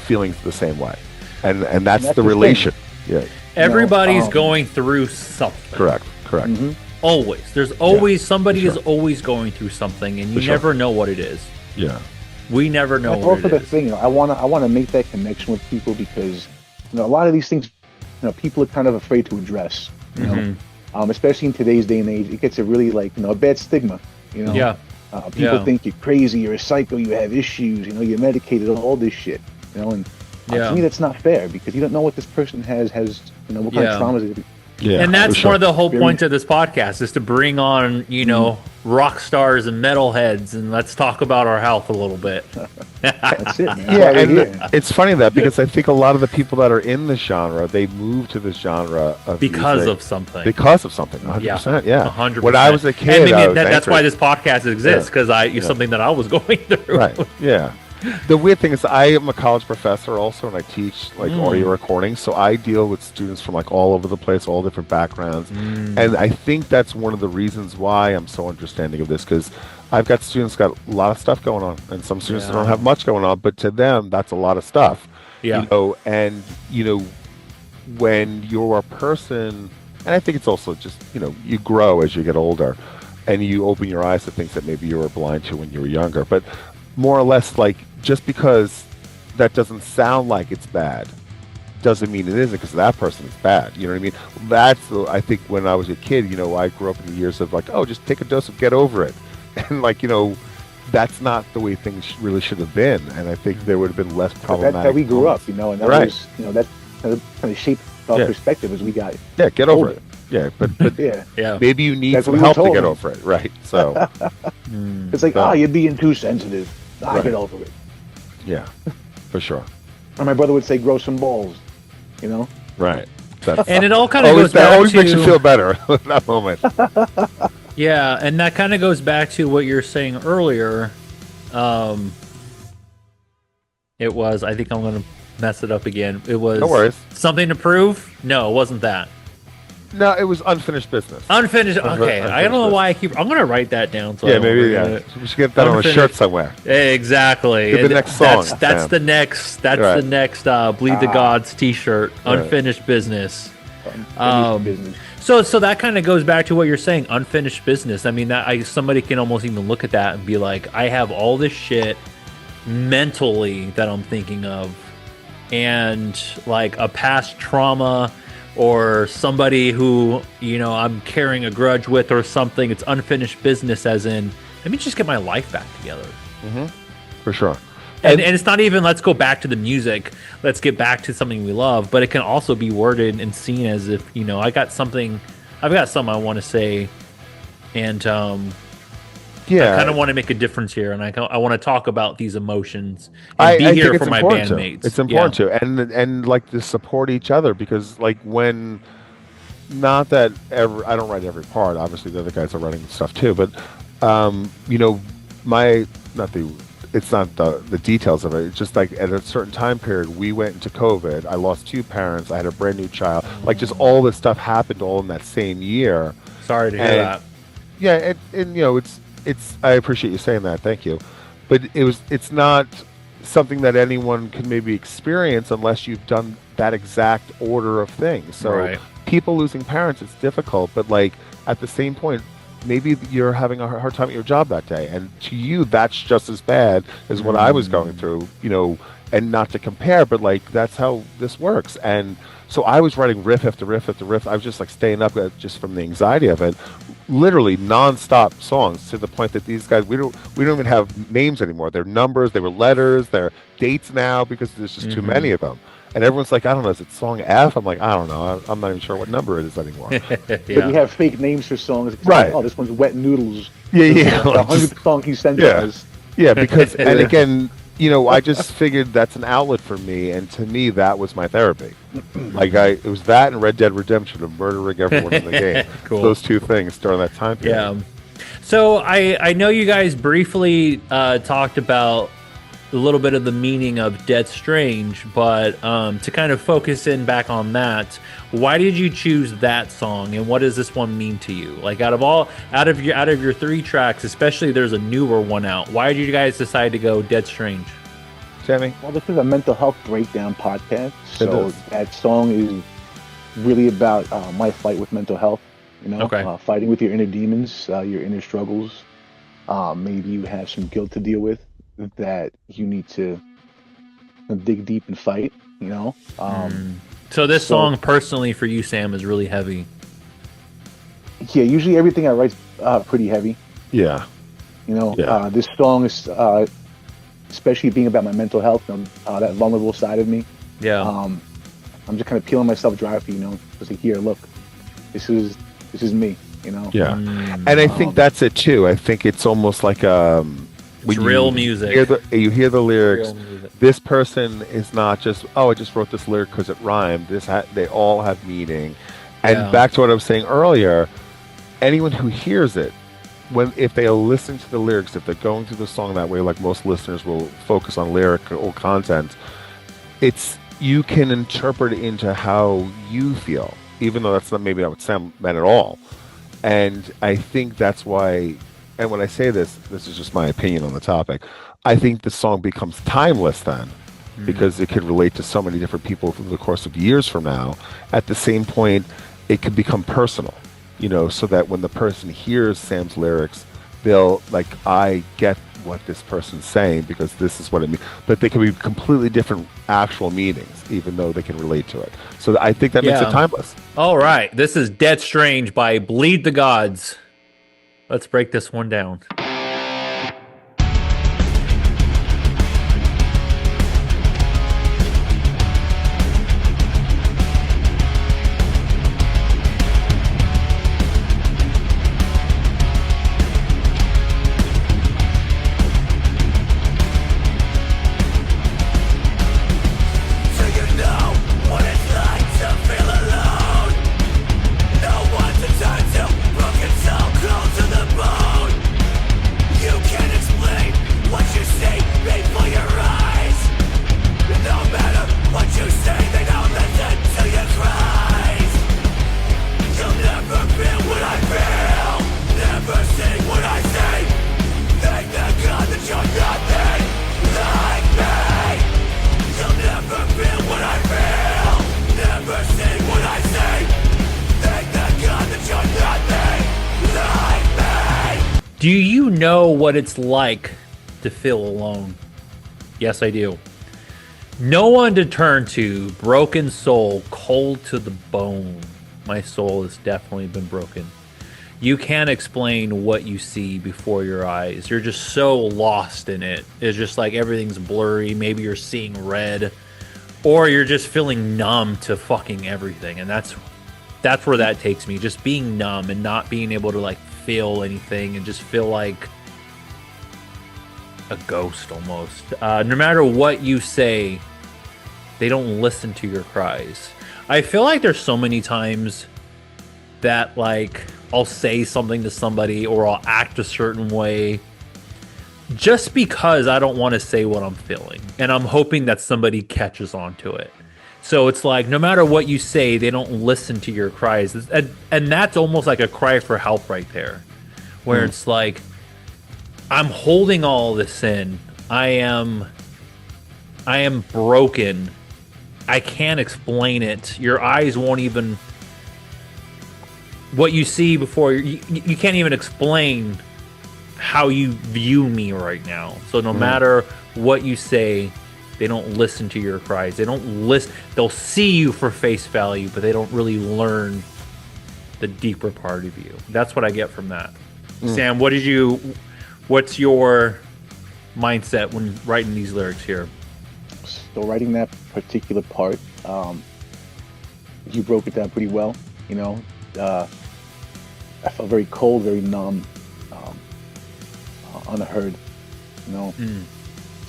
feeling the same way. And that's the relation. Thing. Yeah. Everybody's going through something. Correct. Mm-hmm. Always. There's always, somebody is always going through something, and you never know what it is. Yeah. We never know that's what also it the is. thing, I want to make that connection with people because, a lot of these things, people are kind of afraid to address, especially in today's day and age. It gets a really a bad stigma, Yeah. People think you're crazy, you're a psycho, you have issues, you're medicated, all this shit, and to me that's not fair because you don't know what this person has, what kind of traumas. Yeah, and that's one of the whole points of this podcast is to bring on, rock stars and metalheads, and let's talk about our health a little bit. That's it, man. Yeah, and it's funny that because I think a lot of the people that are in the genre, they move to this genre because of something. 100%. Yeah, 100%. When I was a kid, that's why this podcast exists because it's something that I was going through. Right. Yeah. The weird thing is I am a college professor also, and I teach audio recording, so I deal with students from all over the place, all different backgrounds, and I think that's one of the reasons why I'm so understanding of this, because I've got students got a lot of stuff going on, and some students don't have much going on, but to them that's a lot of stuff. Yeah. And when you're a person, and I think it's also just you grow as you get older, and you open your eyes to things that maybe you were blind to when you were younger, but more or less just because that doesn't sound like it's bad doesn't mean it isn't, because that person is bad. You know what I mean? That's I think when I was a kid, I grew up in the years of just take a dose of get over it, and that's not the way things really should have been. And I think there would have been less problematic. That's how we grew up, and that was that kind of shaped our perspective as we got. Yeah, get over it. Yeah, but maybe you need some help to get over it, right? So it's you're being too sensitive. Get over it. Yeah, for sure. Or my brother would say, grow some balls, Right. And it all kind of goes back that always to... makes you feel better at that moment. Yeah, and that kind of goes back to what you're saying earlier. It was, I think I'm going to mess it up again. It was no worries. Something to prove? No, it wasn't that. No, it was unfinished business. Unfinished. Okay, I don't know why I'm going to write that down. So maybe. We should get that on a shirt somewhere. Exactly. The next song. That's the next. That's the next. Bleed the Gods T-shirt. Unfinished business. Business. So that kind of goes back to what you're saying. Unfinished business. I mean, somebody can almost even look at that and be like, I have all this shit mentally that I'm thinking of, and a past trauma. Or somebody who, I'm carrying a grudge with or something. It's unfinished business, as in, let me just get my life back together. Mm-hmm. For sure. And it's not even, let's go back to the music. Let's get back to something we love. But it can also be worded and seen as if, I've got something I want to say. And I kind of want to make a difference here. And I want to talk about these emotions and be here for my bandmates. It's important to. And to support each other, because when, not that I don't write every part. Obviously the other guys are writing stuff too. But, it's not the details of it. It's just like at a certain time period, we went into COVID. I lost 2 parents. I had a brand new child. Like just all this stuff happened all in that same year. Sorry to hear that. Yeah, and it's. I appreciate you saying that. Thank you. But it's not something that anyone can maybe experience unless you've done that exact order of things. So people losing parents, it's difficult. But like at the same point, maybe you're having a hard time at your job that day, and to you that's just as bad as what I was going through, and not to compare, but like that's how this works. And so I was writing riff after riff after riff. I was just like staying up just from the anxiety of it, literally non-stop songs, to the point that these guys, we don't even have names anymore. They're numbers, they were letters, they're dates now, because there's just too many of them. And everyone's like, I don't know, is it song F? I'm like, I don't know. I'm not even sure what number it is anymore. But you have fake names for songs. Right. Like, oh, this one's Wet Noodles. Yeah. The 100th song he sent us. Yeah, because, and again, I just figured that's an outlet for me. And to me, that was my therapy. Like, it was that and Red Dead Redemption of murdering everyone in the game. Cool. Those 2 things during that time period. Yeah. So I know you guys briefly talked about a little bit of the meaning of Dead Strange, but to kind of focus in back on that, why did you choose that song, and what does this one mean to you? Like out of your 3 tracks, especially there's a newer one out. Why did you guys decide to go Dead Strange? Sammy? Well, this is a mental health breakdown podcast, so that song is really about my fight with mental health. Fighting with your inner demons, your inner struggles. Maybe you have some guilt to deal with that you need to dig deep and fight, So this song personally for you, Sam, is really heavy. Yeah, usually everything I write's pretty heavy. Yeah. This song is especially being about my mental health and that vulnerable side of me. Yeah. I'm just kind of peeling myself dry for just like, here, look, this is me, Yeah. And I think that's it too. I think it's almost like it's real music. You hear the lyrics. This person is not just, I just wrote this lyric because it rhymed. They all have meaning. And back to what I was saying earlier, anyone who hears it, if they listen to the lyrics, if they're going through the song that way, like most listeners will focus on lyrical content, you can interpret it into how you feel, even though that's not maybe not what Sam meant at all. And I think that's why. And when I say this is just my opinion on the topic, I think the song becomes timeless then, because it could relate to so many different people through the course of years from now. At the same point, it could become personal, so that when the person hears Sam's lyrics, they'll like, I get what this person's saying because this is what it means. But they can be completely different actual meanings, even though they can relate to it. So I think that makes it timeless. All right. This is Dead Strange by Bleed the Gods. Let's break this one down. Do you know what it's like to feel alone? Yes, I do. No one to turn to, broken soul, cold to the bone. My soul has definitely been broken. You can't explain what you see before your eyes. You're just so lost in it. It's just like everything's blurry. Maybe you're seeing red, or you're just feeling numb to fucking everything. And that's where that takes me. Just being numb and not being able to like feel anything and just feel like a ghost almost. No matter what you say, they don't listen to your cries. I feel like there's so many times that like I'll say something to somebody or I'll act a certain way just because I don't want to say what I'm feeling, and I'm hoping that somebody catches on to it. So it's like, no matter what you say, they don't listen to your cries. And that's almost like a cry for help right there, where it's like, I'm holding all this in. I am broken. I can't explain it. Your eyes won't even, what you see before, you can't even explain how you view me right now. So no matter what you say, they don't listen to your cries. They don't listen. They'll see you for face value, but they don't really learn the deeper part of you. That's what I get from that. Sam, what's your mindset when writing these lyrics here? So writing that particular part, you broke it down pretty well. You know, I felt very cold, very numb, unheard. You know,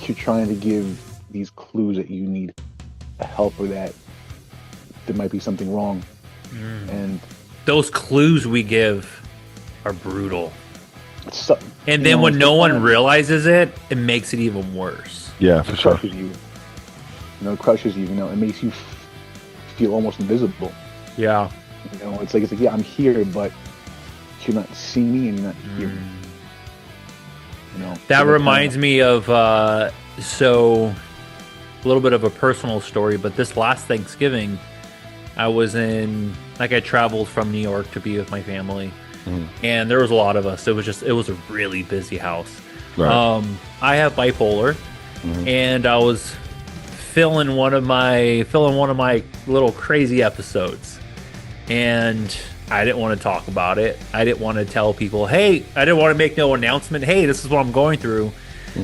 you're trying to give these clues that you need a help, or that there might be something wrong, and those clues we give are brutal. So, and then when no one realizes it, it makes it even worse. Yeah, for sure. Crushes you. You know, it crushes you. You know, it makes you feel almost invisible. Yeah. You know, it's like yeah, I'm here, but you're not seeing me and you're not hearing me. You know, that reminds me of so a little bit of a personal story, but this last Thanksgiving, I was I traveled from New York to be with my family, and there was a lot of us. It was a really busy house. Right. I have bipolar, and I was filling one of my little crazy episodes, and I didn't want to talk about it. I didn't want to tell people, hey, I didn't want to make no announcement. Hey, this is what I'm going through.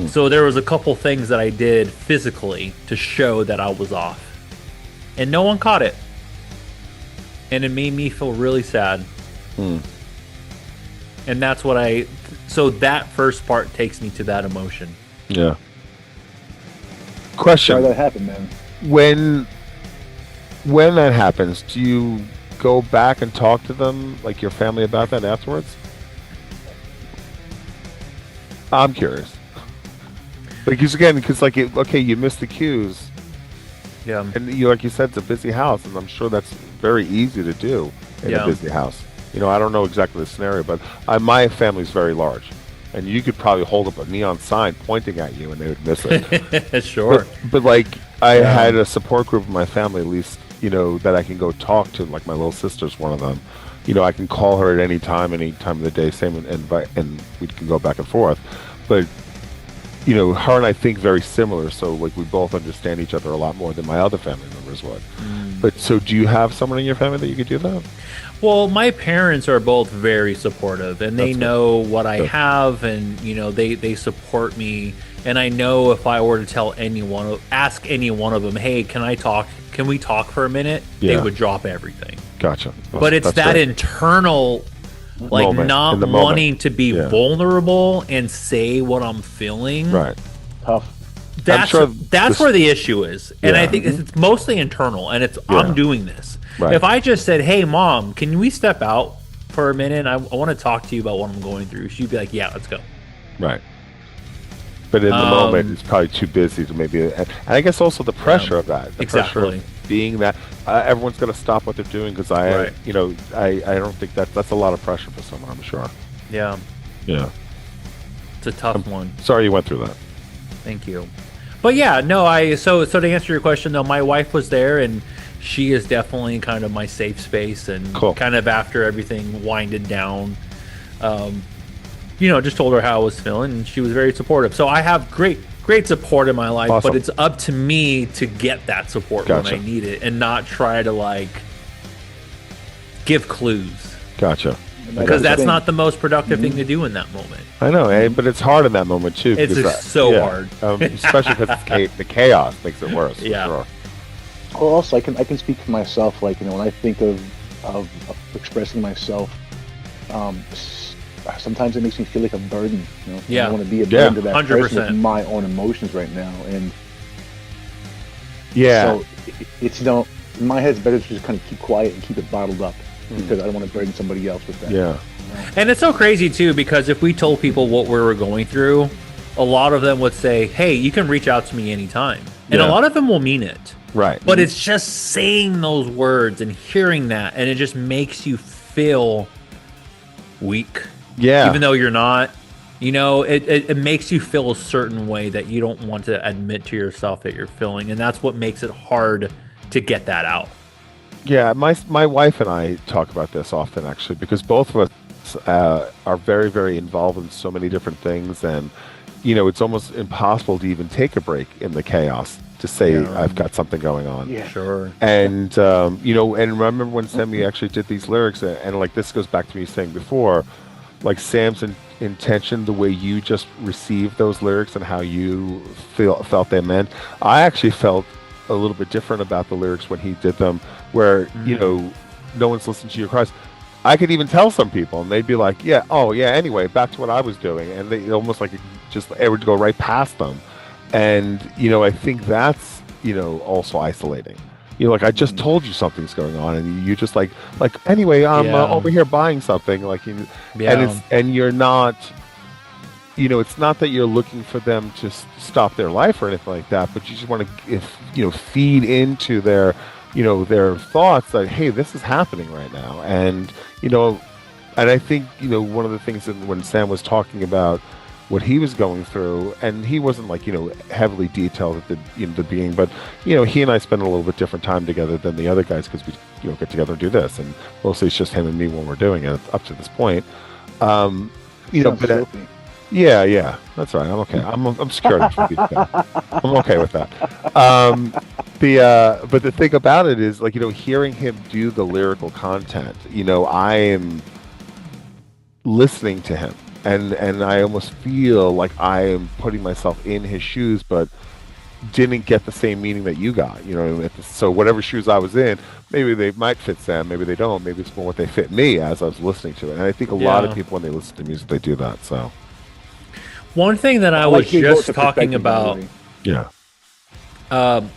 So there was a couple things that I did physically to show that I was off, and no one caught it, and it made me feel really sad. And that's what so that first part takes me to that emotion. Yeah. Question. Why that happened, man? When that happens, do you go back and talk to them, like your family, about that afterwards? I'm curious. Because you missed the cues. Yeah. And like you said, it's a busy house, and I'm sure that's very easy to do in a busy house. You know, I don't know exactly the scenario, but my family's very large, and you could probably hold up a neon sign pointing at you, and they would miss it. Sure. But I had a support group in my family, at least, you know, that I can go talk to. Like my little sister's one of them. You know, I can call her at any time of the day, same, and we can go back and forth. But you know, her and I think very similar, so we both understand each other a lot more than my other family members would. But so do you have someone in your family that you could do that? Well, my parents are both very supportive, and they know what I have, and you know, they support me. And I know if I were to ask any one of them, hey, can we talk for a minute? They would drop everything. Gotcha. But it's that internal, like, not wanting to be vulnerable and say what I'm feeling. Right. Tough. That's where the issue is. And I think it's mostly internal, and I'm doing this. Right. If I just said, hey, Mom, can we step out for a minute? I want to talk to you about what I'm going through. She'd be like, yeah, let's go. Right. But in the moment, it's probably too busy to maybe... And I guess also the pressure of that. The pressure of being that... everyone's going to stop what they're doing, because I don't think that's a lot of pressure for someone, I'm sure. Yeah. Yeah. It's a tough one. Sorry you went through that. Thank you. But yeah, no, so to answer your question, though, my wife was there, and she is definitely kind of my safe space, and kind of after everything winded down, you know, just told her how I was feeling, and she was very supportive. So I have great support in my life, but it's up to me to get that support when I need it, and not try to give clues. Gotcha. Because that's not the most productive thing to do in that moment. I know, but it's hard in that moment too. It's so hard, especially because the chaos makes it worse. Yeah. For sure. Well, also I can speak for myself. Like, you know, when I think of expressing myself, sometimes it makes me feel like a burden. You know, I don't want to be a burden to that 100%. person with my own emotions right now, and so it's, you know, in my head it's better to just kind of keep quiet and keep it bottled up, because I don't want to burden somebody else with that. Yeah. And it's so crazy too, because if we told people what we were going through, a lot of them would say, hey, you can reach out to me anytime. And Yeah. a lot of them will mean it. Right. But it's just saying those words and hearing that, and it just makes you feel weak. Yeah. Even though you're not. You know, it makes you feel a certain way that you don't want to admit to yourself that you're feeling. And that's what makes it hard to get that out. Yeah, my wife and I talk about this often, actually, because both of us are very, very involved in so many different things. And, you know, it's almost impossible to even take a break in the chaos to say, I've got something going on. Yeah, sure. And, you know, and remember when Sammy actually did these lyrics, and like this goes back to me saying before, like Sam's intention, the way you just received those lyrics and how you felt they meant. I actually felt a little bit different about the lyrics when he did them, where, you know, no one's listening to your cries. I could even tell some people, and they'd be like, yeah, oh, yeah, anyway, back to what I was doing. And they almost like it would go right past them. And, you know, I think that's, you know, also isolating. You know, like, I just told you something's going on, and you just like anyway, I'm over here buying something, like, and you're not, you know, it's not that you're looking for them to stop their life or anything like that, but you just want to, you know, feed into their, you know, their thoughts that, hey, this is happening right now. And, you know, and I think, you know, one of the things that when Sam was talking about what he was going through, and he wasn't like, you know, heavily detailed at the beginning, but, you know, he and I spend a little bit different time together than the other guys because we, you know, get together and do this, and mostly it's just him and me when we're doing it up to this point. You know, but yeah, that's right. I'm okay. I'm security for these guys. I'm okay with that. But the thing about it is, like, you know, hearing him do the lyrical content, you know, I am listening to him. And I almost feel like I am putting myself in his shoes, but didn't get the same meaning that you got. You know, so whatever shoes I was in, maybe they might fit Sam, maybe they don't. Maybe it's more what they fit me as I was listening to it. And I think a lot of people, when they listen to music, they do that. So one thing that I was just talking about, so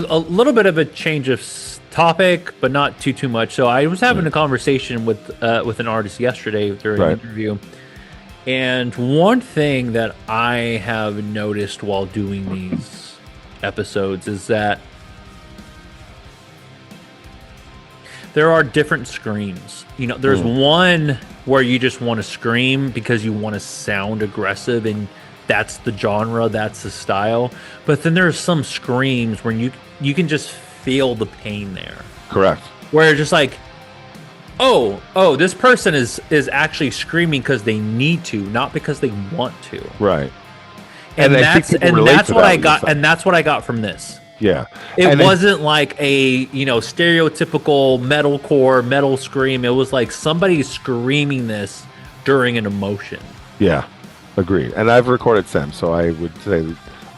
a little bit of a change of topic, but not too much. So I was having a conversation with an artist yesterday during an interview, and one thing that I have noticed while doing these episodes is that there are different screams. You know, there's one where you just want to scream because you want to sound aggressive, and that's the genre, that's the style. But then there's some screams where you can just feel the pain there. Correct. Where it's just like, oh, this person is actually screaming because they need to, not because they want to. Right. And that's what I got, and that's what I got from this. Yeah. It wasn't like a, you know, stereotypical metalcore metal scream. It was like somebody screaming this during an emotion. Yeah. Agreed. And I've recorded Sam, so I would say,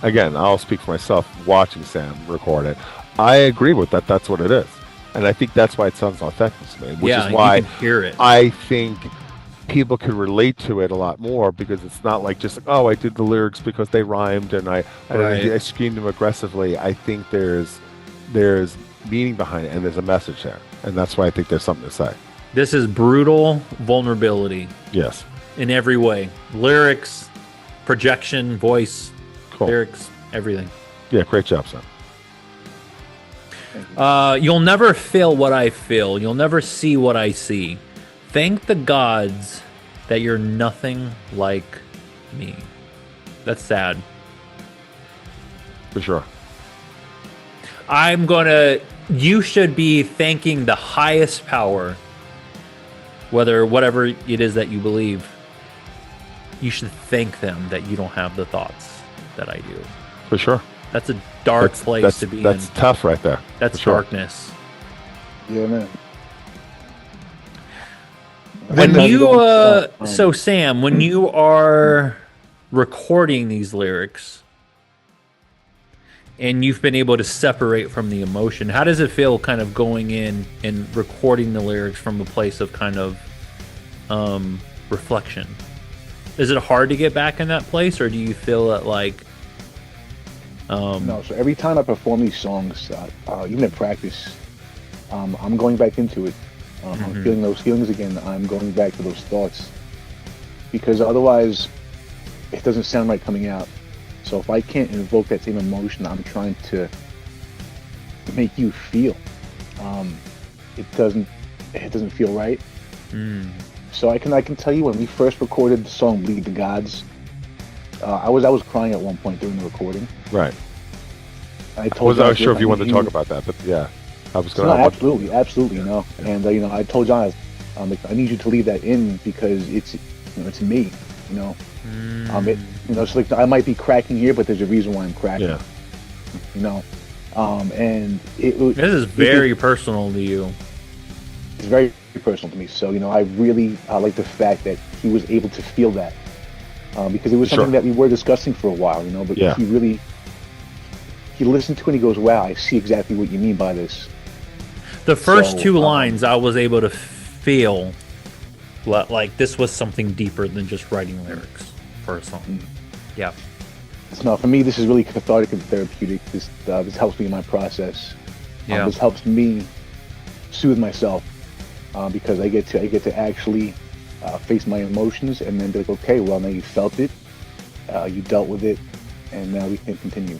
again, I'll speak for myself watching Sam record it. I agree with that. That's what it is. And I think that's why it sounds authentic to me, which is why you can hear it. I think people could relate to it a lot more, because it's not like just like, oh, I did the lyrics because they rhymed and I screamed them aggressively. I think there's meaning behind it, and there's a message there. And that's why I think there's something to say. This is brutal vulnerability. Yes. In every way. Lyrics, projection, voice, lyrics, everything. Yeah, great job, son. You'll never feel what I feel. You'll never see what I see. Thank the gods that you're nothing like me. That's sad. For sure. You should be thanking the highest power, whatever it is that you believe. You should thank them that you don't have the thoughts that I do. For sure. That's a dark place to be in. That's tough right there. That's darkness. Yeah, man. So Sam, when you are recording these lyrics and you've been able to separate from the emotion, how does it feel kind of going in and recording the lyrics from a place of kind of reflection? Is it hard to get back in that place, or do you feel that like no, so every time I perform these songs, even at practice, I'm going back into it. I'm feeling those feelings again. I'm going back to those thoughts, because otherwise it doesn't sound right coming out. So if I can't invoke that same emotion I'm trying to make you feel, it doesn't feel right. So I can tell you when we first recorded the song "Bleed the Gods," I was crying at one point during the recording. Right. I told wasn't sure if you wanted to talk about that, but yeah, I was going to. No, absolutely, you know. And I told John, like, I need you to leave that in because it's me, you know. So like I might be cracking here, but there's a reason why I'm cracking. Yeah. You know, and this is very personal to you. It's very personal to me. So I really like the fact that he was able to feel that because it was something that we were discussing for a while, you know. But he listened to it and he goes, "Wow, I see exactly what you mean by this." The first two lines, I was able to feel like this was something deeper than just writing lyrics for a song. Yeah. So for me, this is really cathartic and therapeutic. This helps me in my process. This helps me soothe myself because I get to actually face my emotions and then be like, okay, well, now you felt it, you dealt with it, and now we can continue.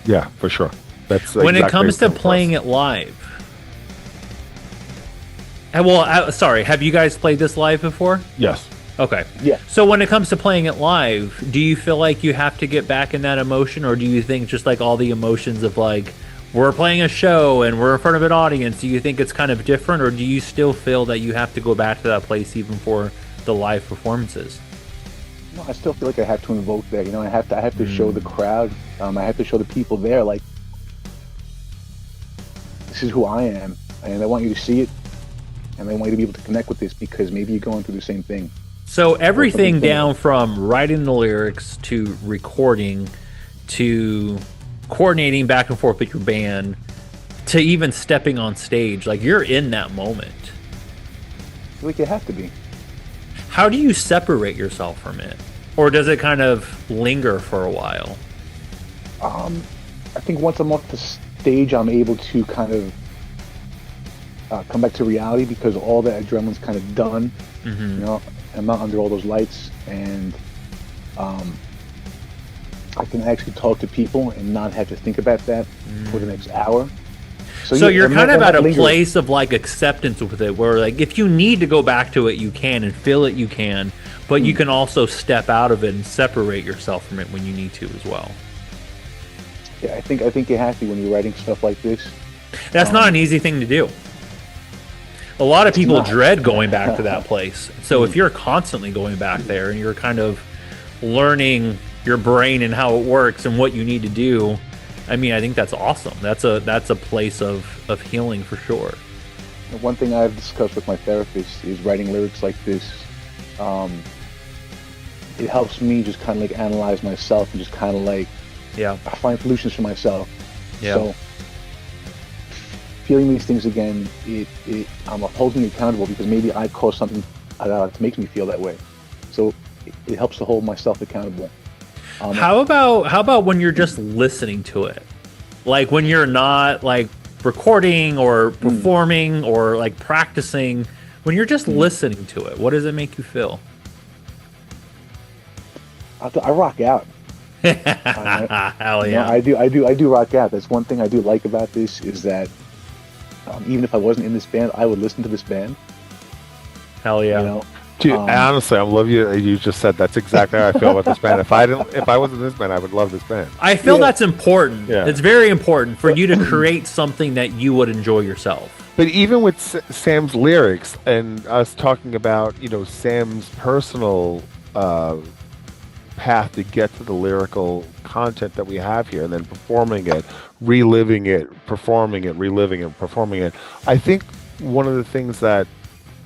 Yeah, for sure. That's when it comes to playing it live. Sorry, have you guys played this live before? Yes. Okay. Yeah. So when it comes to playing it live, do you feel like you have to get back in that emotion, or do you think just like all the emotions of like we're playing a show and we're in front of an audience, do you think it's kind of different, or do you still feel that you have to go back to that place even for the live performances? No, I still feel like I have to invoke that. I have to show the crowd. I have to show the people there, like, this is who I am, and I want you to see it, and I want you to be able to connect with this because maybe you're going through the same thing. So everything down from writing the lyrics to recording to coordinating back and forth with your band to even stepping on stage, like you're in that moment. I feel like you have to be. How do you separate yourself from it? Or does it kind of linger for a while? I think once I'm off the stage, I'm able to kind of come back to reality because all that adrenaline's kind of done. I'm not under all those lights, and I can actually talk to people and not have to think about that for the next hour. So you're kind of at a place of like acceptance with it, where like if you need to go back to it, you can, and feel it, you can, but you can also step out of it and separate yourself from it when you need to as well. Yeah, I think you have to when you're writing stuff like this. That's not an easy thing to do. A lot of people dread going back to that place. So if you're constantly going back there and you're kind of learning your brain and how it works and what you need to do, I mean, I think that's awesome. That's a place of healing for sure. One thing I've discussed with my therapist is writing lyrics like this. It helps me just kind of like analyze myself and just kind of like find solutions for myself. Yeah. So feeling these things again, I'm holding me accountable because maybe I caused something that makes me feel that way. So it helps to hold myself accountable. How about when you're just listening to it, like when you're not like recording or performing or like practicing, when you're just listening to it, what does it make you feel? I rock out. Hell yeah! I do rock out. That's one thing I do like about this is that even if I wasn't in this band, I would listen to this band. Hell yeah! Dude, honestly, I love you. You just said that's exactly how I feel about this band. If I wasn't in this band, I would love this band. I feel that's important. Yeah. It's very important for you to create something that you would enjoy yourself. But even with Sam's lyrics and us talking about, Sam's personal path to get to the lyrical content that we have here, and then performing it, reliving it, performing it, reliving it, performing it. I think one of the things that,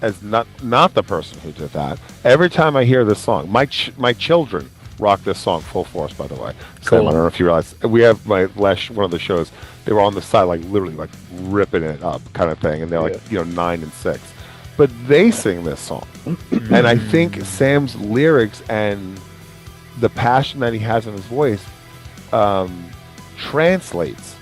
as not the person who did that, every time I hear this song, my children rock this song full force. By the way, cool. Sam, I don't know if you realize, we have one of the shows. They were on the side, like literally, like ripping it up, kind of thing, and they're like 9 and 6, but they sing this song, and I think Sam's lyrics and the passion that he has in his voice translates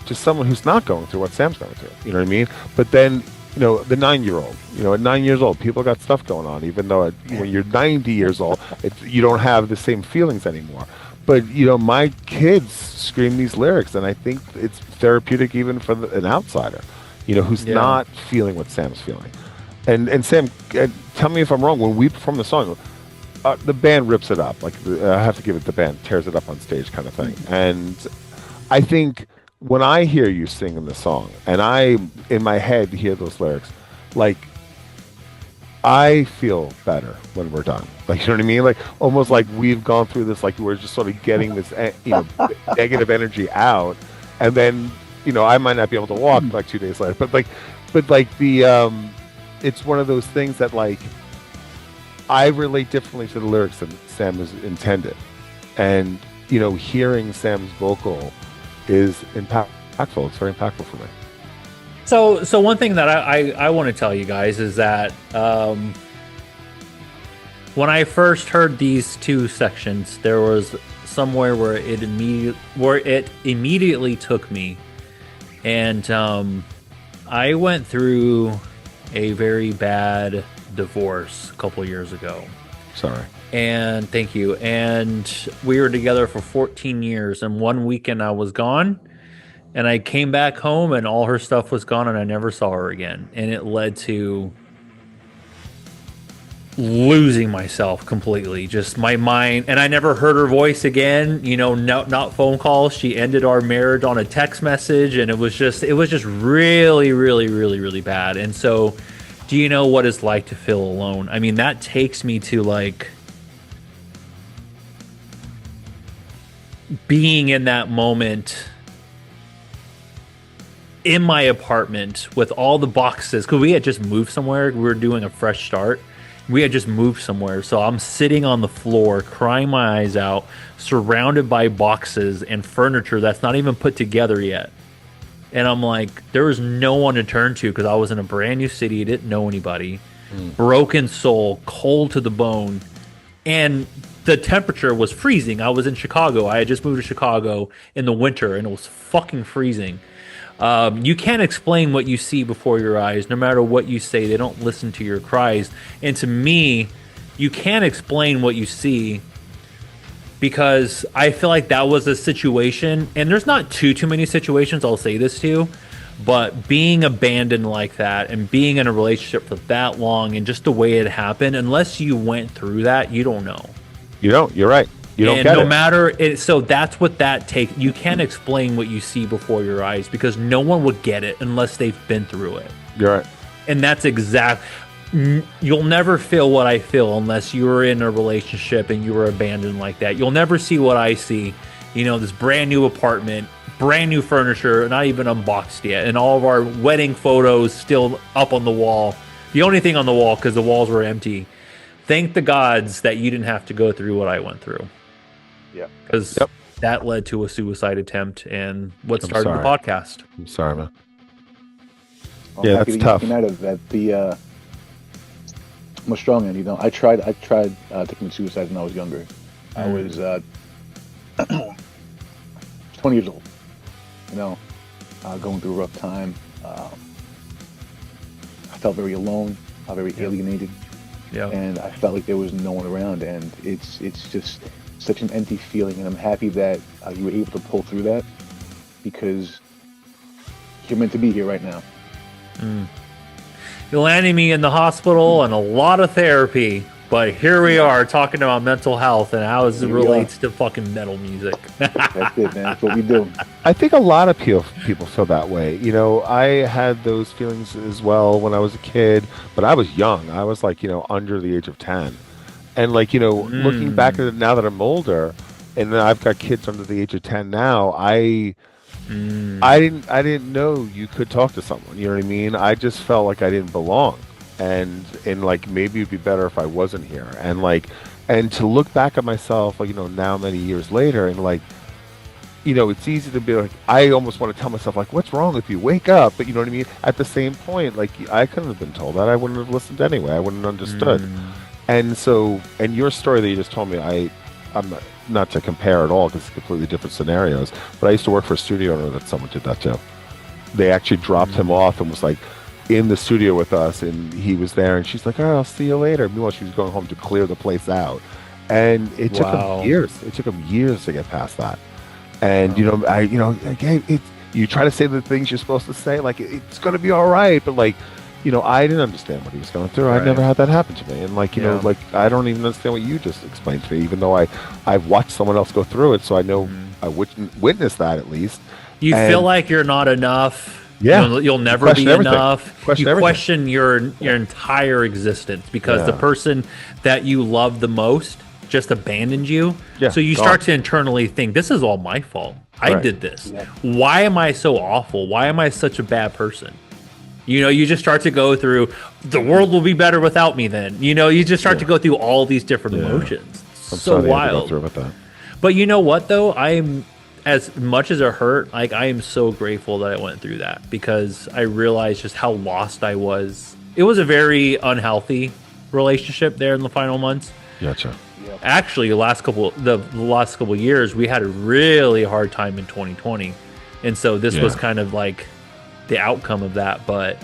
to someone who's not going through what Sam's going through. You know what I mean? But then the 9-year-old. At 9 years old, people got stuff going on. Even though when you're 90 years old, you don't have the same feelings anymore. But my kids scream these lyrics, and I think it's therapeutic even for an outsider, who's not feeling what Sam's feeling. And Sam, tell me if I'm wrong. When we perform the song, the band rips it up. Like I have to give it, the band tears it up on stage, kind of thing. And I think when I hear you singing the song, and I in my head hear those lyrics, like I feel better when we're done. Like, you know what I mean? Like almost like we've gone through this. Like we're just sort of getting this, negative energy out, and then I might not be able to walk like 2 days later. But the it's one of those things that like I relate differently to the lyrics than Sam is intended, and hearing Sam's vocal is impactful. It's very impactful for me. So one thing that I want to tell you guys is that when I first heard these two sections, there was somewhere where it immediately took me, and I went through a very bad divorce a couple years ago. Sorry. And thank you. And we were together for 14 years, and one weekend I was gone. And I came back home and all her stuff was gone and I never saw her again. And it led to losing myself completely. Just my mind. And I never heard her voice again. Not phone calls. She ended our marriage on a text message. And it was just really, really, really, really bad. And so do you know what it's like to feel alone? I mean, that takes me to like being in that moment in my apartment with all the boxes, because we had just moved somewhere. We were doing a fresh start. We had just moved somewhere. So I'm sitting on the floor, crying my eyes out, surrounded by boxes and furniture that's not even put together yet. And I'm like, there was no one to turn to because I was in a brand new city, didn't know anybody. Broken soul, cold to the bone. And the temperature was freezing. I was in Chicago. I had just moved to Chicago in the winter and it was fucking freezing. You can't explain what you see before your eyes. No matter what you say, they don't listen to your cries. And to me, you can't explain what you see, because I feel like that was a situation, and there's not too many situations, I'll say this to you, but being abandoned like that and being in a relationship for that long and just the way it happened, unless you went through that, you don't know. You don't. You're right. You don't and get no it. matter it, so that's what that takes. You can't explain what you see before your eyes because no one would get it unless they've been through it. You're right. And that's exact. You'll never feel what I feel unless you're in a relationship and you were abandoned like that. You'll never see what I see. This brand new apartment, brand new furniture, not even unboxed yet, and all of our wedding photos still up on the wall. The only thing on the wall, because the walls were empty. Thank the gods that you didn't have to go through what I went through. Yeah, because that led to a suicide attempt and what started the podcast. I'm sorry, man. Well, yeah, that's tough. Out of that, I'm a strong end. I tried to commit suicide when I was younger. I was 20 years old. Going through a rough time. I felt very alone, very alienated, and I felt like there was no one around. And it's just such an empty feeling. And I'm happy that you were able to pull through that, because you're meant to be here right now. You landed me in the hospital and a lot of therapy, but here we are talking about mental health and how it relates to fucking metal music. That's it, man. That's what we do. I think a lot of people feel that way. I had those feelings as well when I was a kid, but I was young. I was like, under the age of 10. And like, looking back at it now that I'm older, and then I've got kids under the age of 10 now, I didn't know you could talk to someone. You know what I mean? I just felt like I didn't belong, and like maybe it'd be better if I wasn't here. And to look back at myself, like now many years later, and like, it's easy to be like, I almost want to tell myself like, what's wrong with you? Wake up! But you know what I mean? At the same point, like I couldn't have been told that. I wouldn't have listened anyway. I wouldn't have understood. And so, and your story that you just told me, I'm not to compare at all because it's completely different scenarios, but I used to work for a studio owner that someone did that to. They actually dropped him off and was like, in the studio with us, and he was there, and she's like, "Oh, I'll see you later." Meanwhile, she was going home to clear the place out, and it took him years. It took him years to get past that. And like, hey, you try to say the things you're supposed to say, like it's going to be all right, but like, I didn't understand what he was going through. Right. I never had that happen to me, and like, like I don't even understand what you just explained to me, even though I've watched someone else go through it, so I know I wouldn't witness that at least. You feel like you're not enough. Yeah, you'll never be enough. You question your entire existence because the person that you love the most just abandoned you. Yeah, so you start to internally think, this is all my fault. I did this. Yeah. Why am I so awful? Why am I such a bad person? You just start to go through, the world will be better without me then. You just start to go through all these different emotions. I'm so wild. With that. But you know what, though? As much as it hurt, like I am so grateful that I went through that because I realized just how lost I was. It was a very unhealthy relationship there in the final months. Gotcha. Actually, the last couple of years, we had a really hard time in 2020, and so this was kind of like the outcome of that. But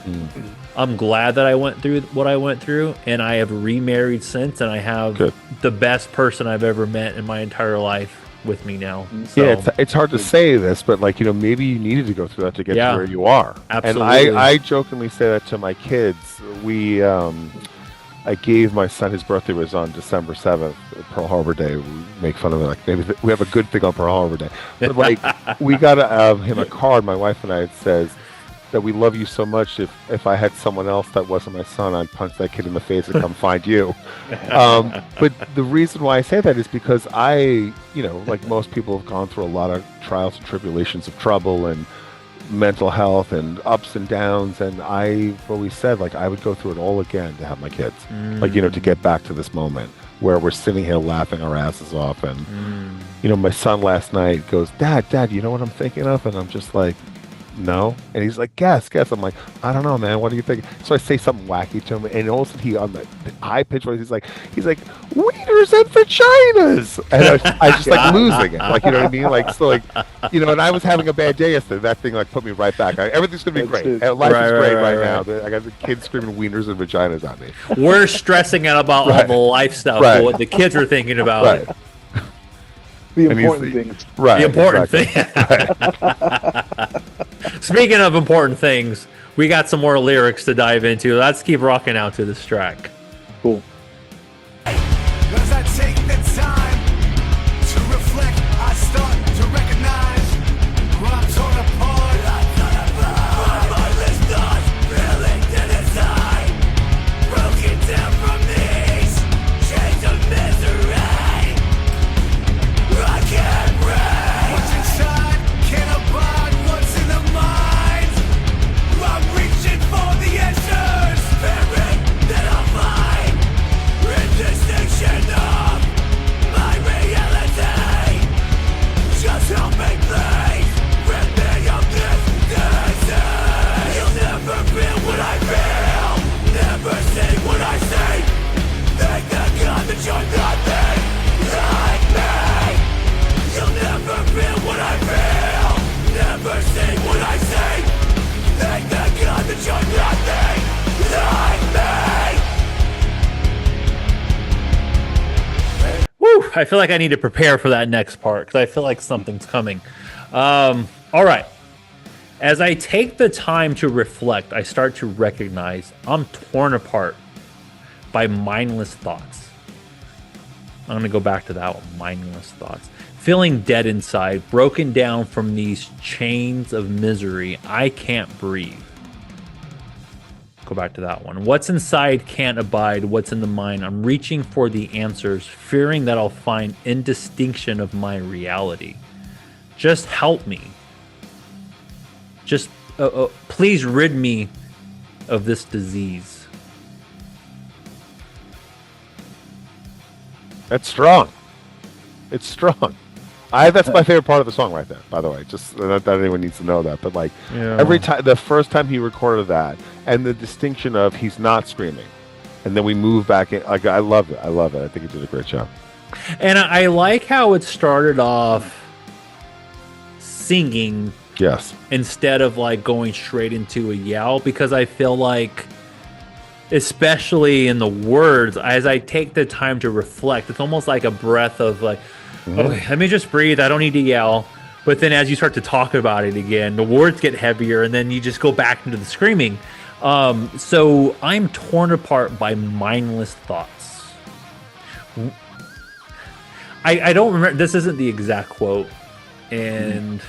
I'm glad that I went through what I went through, and I have remarried since, and I have the best person I've ever met in my entire life with me now. So, yeah, it's hard to say this, but like, maybe you needed to go through that to get to where you are. Absolutely. And I jokingly say that to my kids. I gave my son, his birthday was on December 7th, Pearl Harbor Day. We make fun of it, like maybe we have a good thing on Pearl Harbor Day. But like, we got him a card, my wife and I, it says that we love you so much. If I had someone else that wasn't my son, I'd punch that kid in the face and come find you. But the reason why I say that is because I, like most people, have gone through a lot of trials and tribulations of trouble and mental health and ups and downs, and I've always said, like, I would go through it all again to have my kids, like, to get back to this moment where we're sitting here laughing our asses off. And my son last night goes, Dad, you know what I'm thinking of? And I'm just like, no. And he's like, guess. I'm like, I don't know, man, what do you think? So I say something wacky to him, and all of a sudden he, on the high pitch voice, he's like wieners and vaginas, and I just like losing it, like, you know what I mean, like, so like, and I was having a bad day yesterday. That thing like put me right back. Everything's gonna be great. Life is great right now. I got the kids screaming wieners and vaginas at me. We're stressing out about all the life stuff, but what the kids are thinking about. The important things. The important thing. Speaking of important things, we got some more lyrics to dive into. Let's keep rocking out to this track. Cool. As I take the time to reflect, I start to recognize where I'm torn apart. My mindless thoughts feeling dead inside, broken down from these chains of misery. I can't breathe. What's inside can't abide what's in the mind. I'm reaching for the answers, spirit that I'll find in this section of my reality. Just help me, please, rid me of this disease. You'll never feel what I feel, never see what I see. Thank the God that you're nothing like me. You'll never feel what I feel, never see what I see. Thank the God that you're nothing like me. Woo! I feel like I need to prepare for that next part because I feel like something's coming. All right. As I take the time to reflect, I start to recognize I'm torn apart by mindless thoughts. I'm going to go back to that one, mindless thoughts. Feeling dead inside, broken down from these chains of misery. I can't breathe. Go back to that one. What's inside can't abide what's in the mind. I'm reaching for the answers, fearing that I'll find indistinction of my reality. Just help me. Just please rid me of this disease. That's strong. It's strong. That's my favorite part of the song right there, by the way. Just not that anyone needs to know that, but like every time, the first time he recorded that, and the distinction of he's not screaming, and then we move back in. Like, I love it. I think he did a great job. And I like how it started off singing Yes. instead of like going straight into a yell, because I feel like, especially in the words, as I take the time to reflect, it's almost like a breath of like, okay, let me just breathe. I don't need to yell. But then as you start to talk about it again, the words get heavier, and then you just go back into the screaming. So I'm torn apart by mindless thoughts. I don't remember. This isn't the exact quote, and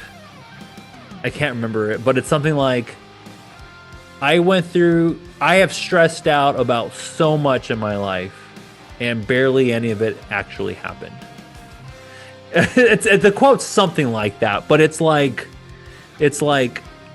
I can't remember it, but it's something like, I have stressed out about so much in my life, and barely any of it actually happened. The quote's something like that, but it's like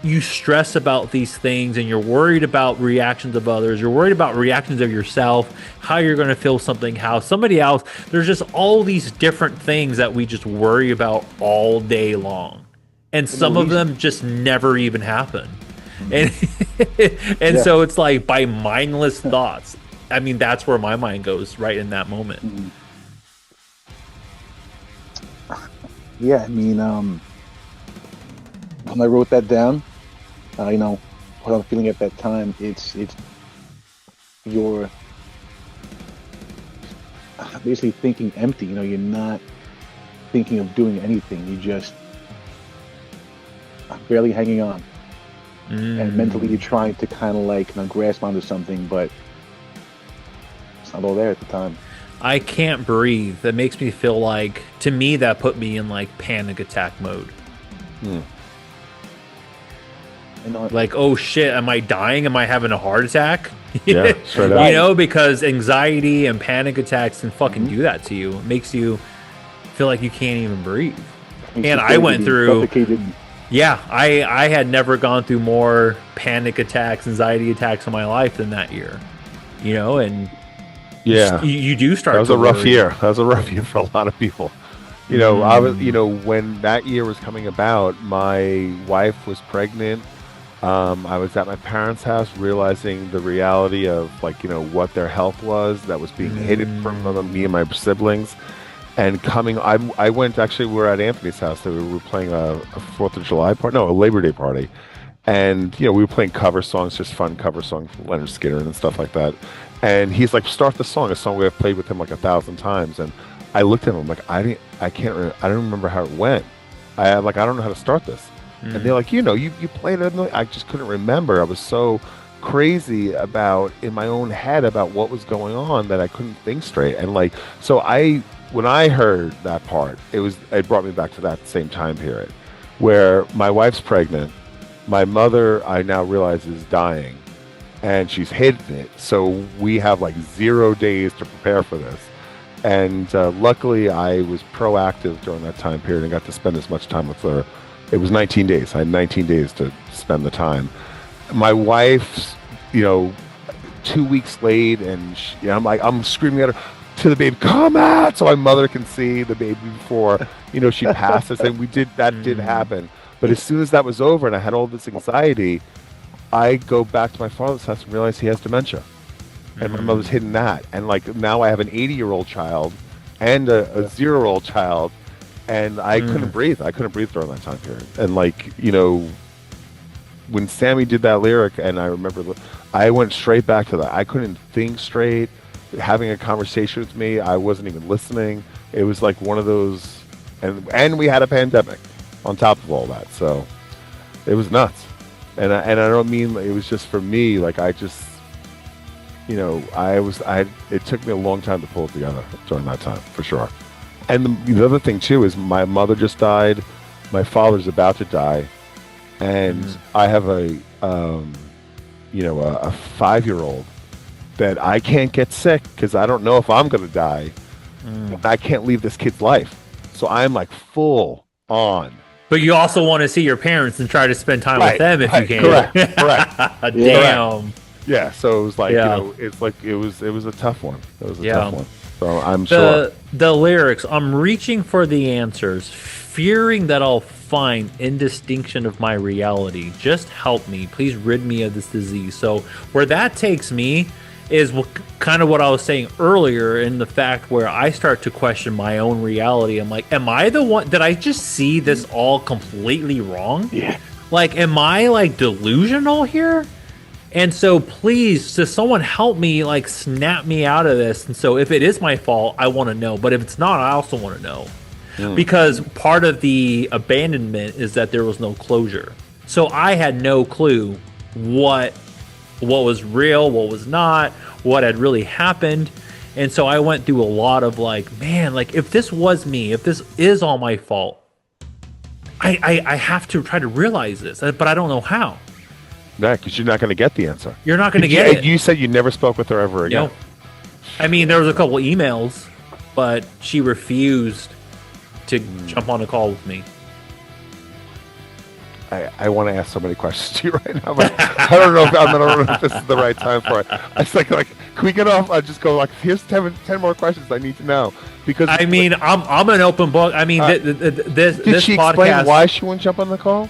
you stress about these things, and you're worried about reactions of others. You're worried about reactions of yourself, how you're going to feel something, how somebody else. There's just all these different things that we just worry about all day long, and some of them just never even happen. And so it's like, by mindless thoughts. I mean, that's where my mind goes right in that moment. Yeah, I mean, when I wrote that down, what I'm feeling at that time, it's you're basically thinking empty. You're not thinking of doing anything. You just barely hanging on, and mentally you're trying to kind of like grasp onto something, but it's not all there at the time. I can't breathe. That makes me feel like, to me, that put me in like panic attack mode. Like, oh shit, am I dying? Am I having a heart attack? Yeah, straight up. Because anxiety and panic attacks can fucking do that to you. It makes you feel like you can't even breathe. And I went through, I had never gone through more panic attacks, anxiety attacks in my life than that year. And yeah, you do start. That was a rough year. That was a rough year for a lot of people. I was, when that year was coming about, my wife was pregnant. I was at my parents' house, realizing the reality of what their health was that was being hidden from me and my siblings. And I went, actually, we were at Anthony's house. So we were playing a 4th of July party, no, a Labor Day party. And, we were playing cover songs, just fun cover songs from Leonard Skinner and stuff like that. And he's like, start the song, a song we have played with him like 1,000 times. And I looked at him, I'm like, I don't remember how it went. I don't know how to start this. And they're like, you played it. I just couldn't remember. I was so crazy in my own head about what was going on that I couldn't think straight. And when I heard that part, it brought me back to that same time period where my wife's pregnant. My mother, I now realize, is dying, and she's hidden it. So we have 0 days to prepare for this. And luckily, I was proactive during that time period and got to spend as much time with her. It was 19 days. I had 19 days to spend the time. My wife's, 2 weeks late, and I'm screaming at her to the baby, come out, so my mother can see the baby before, she passes. And that did happen. But as soon as that was over and I had all this anxiety, I go back to my father's house and realize he has dementia. And my mother's hidden that. And now I have an 80-year-old child and a 0-year-old child. And I couldn't breathe. I couldn't breathe during that time period. And when Sammy did that lyric, and I remember, I went straight back to that. I couldn't think straight. Having a conversation with me, I wasn't even listening. It was like one of those, and we had a pandemic on top of all that. So it was nuts. And I don't mean it was just for me. I just, it took me a long time to pull it together during that time, for sure. And the other thing too is my mother just died. My father's about to die, and I have a 5-year-old that I can't get sick because I don't know if I'm going to die. I can't leave this kid's life, so I'm full on. But you also want to see your parents and try to spend time with them if you can. Correct. Damn. Yeah. So it was it was a tough one. It was a tough one. So I'm sure. The lyrics, I'm reaching for the answers, fearing that I'll find indistinction of my reality. Just help me. Please rid me of this disease. So where that takes me is kind of what I was saying earlier, in the fact where I start to question my own reality. I'm like, am I the one? Did I just see this all completely wrong? Yeah. Like, am I like delusional here? And so please, does someone help me, like snap me out of this? And so if it is my fault, I want to know. But if it's not, I also want to know. Because part of the abandonment is that there was no closure. So I had no clue what was real, what was not, what had really happened. And so I went through a lot of like, man, like if this was me, if this is all my fault, I have to try to realize this, but I don't know how. Yeah, because you're not going to get the answer. You're not going to get it. You said you never spoke with her ever again. Nope. I mean, there was a couple emails, but she refused to jump on a call with me. I want to ask so many questions to you right now, but I don't know if this is the right time for it. I was like, can we get off? I just go like, here's 10 more questions I need to know. Because I mean, I'm an open book. I mean, did she explain why she wouldn't jump on the call?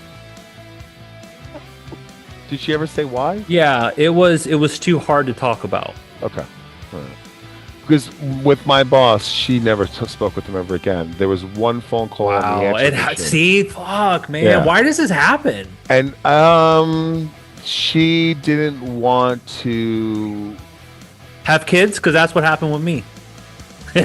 Did she ever say why? Yeah, it was too hard to talk about. Okay. All right. Because with my boss, she never spoke with him ever again. There was one phone call. Wow. See, fuck, man. Yeah. Why does this happen? And she didn't want to have kids, because that's what happened with me. Oh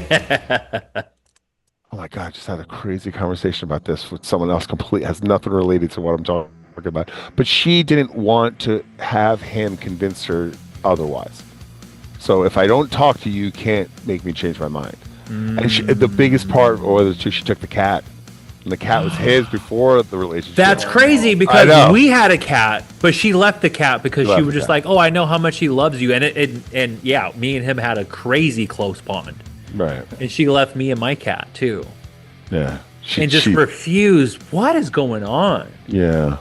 my God! I just had a crazy conversation about this with someone else. Completely has nothing related to what I'm talking about. But she didn't want to have him convince her otherwise. So if I don't talk to you, you can't make me change my mind. And the biggest part was she took the cat. And the cat was his before the relationship. That's crazy, because we had a cat, but she left the cat because she was just like, oh, I know how much he loves you. And yeah, me and him had a crazy close bond. Right. And she left me and my cat too. Yeah. She refused. What is going on? Yeah.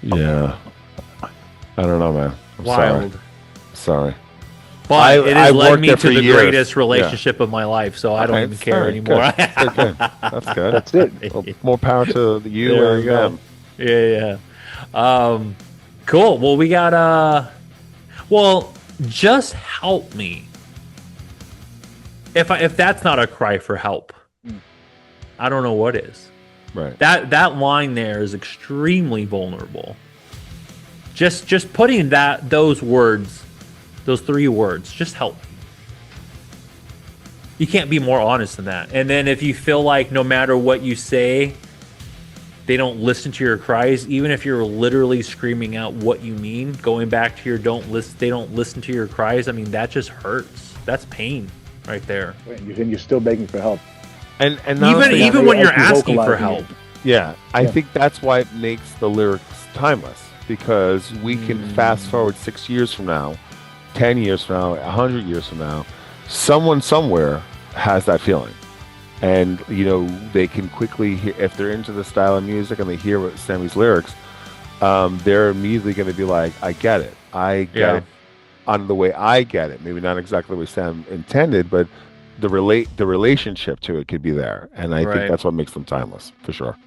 Yeah. I don't know, man. I'm Wild. Sorry. But it has led me to the greatest relationship of my life, so I don't even care anymore. Good. That's good. That's it. Well, more power to you and them. Yeah. Cool. Well, we got just help me. If that's not a cry for help, I don't know what is. Right. That line there is extremely vulnerable. Just putting those words, those 3 words, just help. You can't be more honest than that. And then if you feel like no matter what you say, they don't listen to your cries, even if you're literally screaming out what you mean, going back to your they don't listen to your cries, I mean, that just hurts. That's pain right there. And you're still begging for help. And even when you're asking for help. Yeah, I think that's why it makes the lyrics timeless, because we can fast forward 6 years from now, 10 years from now, 100 years from now, someone somewhere has that feeling. And, they can quickly hear, if they're into the style of music and they hear what Sammy's lyrics, they're immediately going to be like, I get it. I get it on the way I get it. Maybe not exactly the way Sam intended, but the relationship to it could be there. And I think that's what makes them timeless, for sure.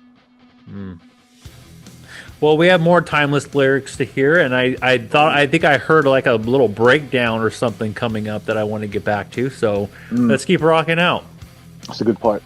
Well, we have more timeless lyrics to hear, and I think I heard like a little breakdown or something coming up that I want to get back to. So let's keep rocking out. That's a good part.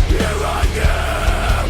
Here I am,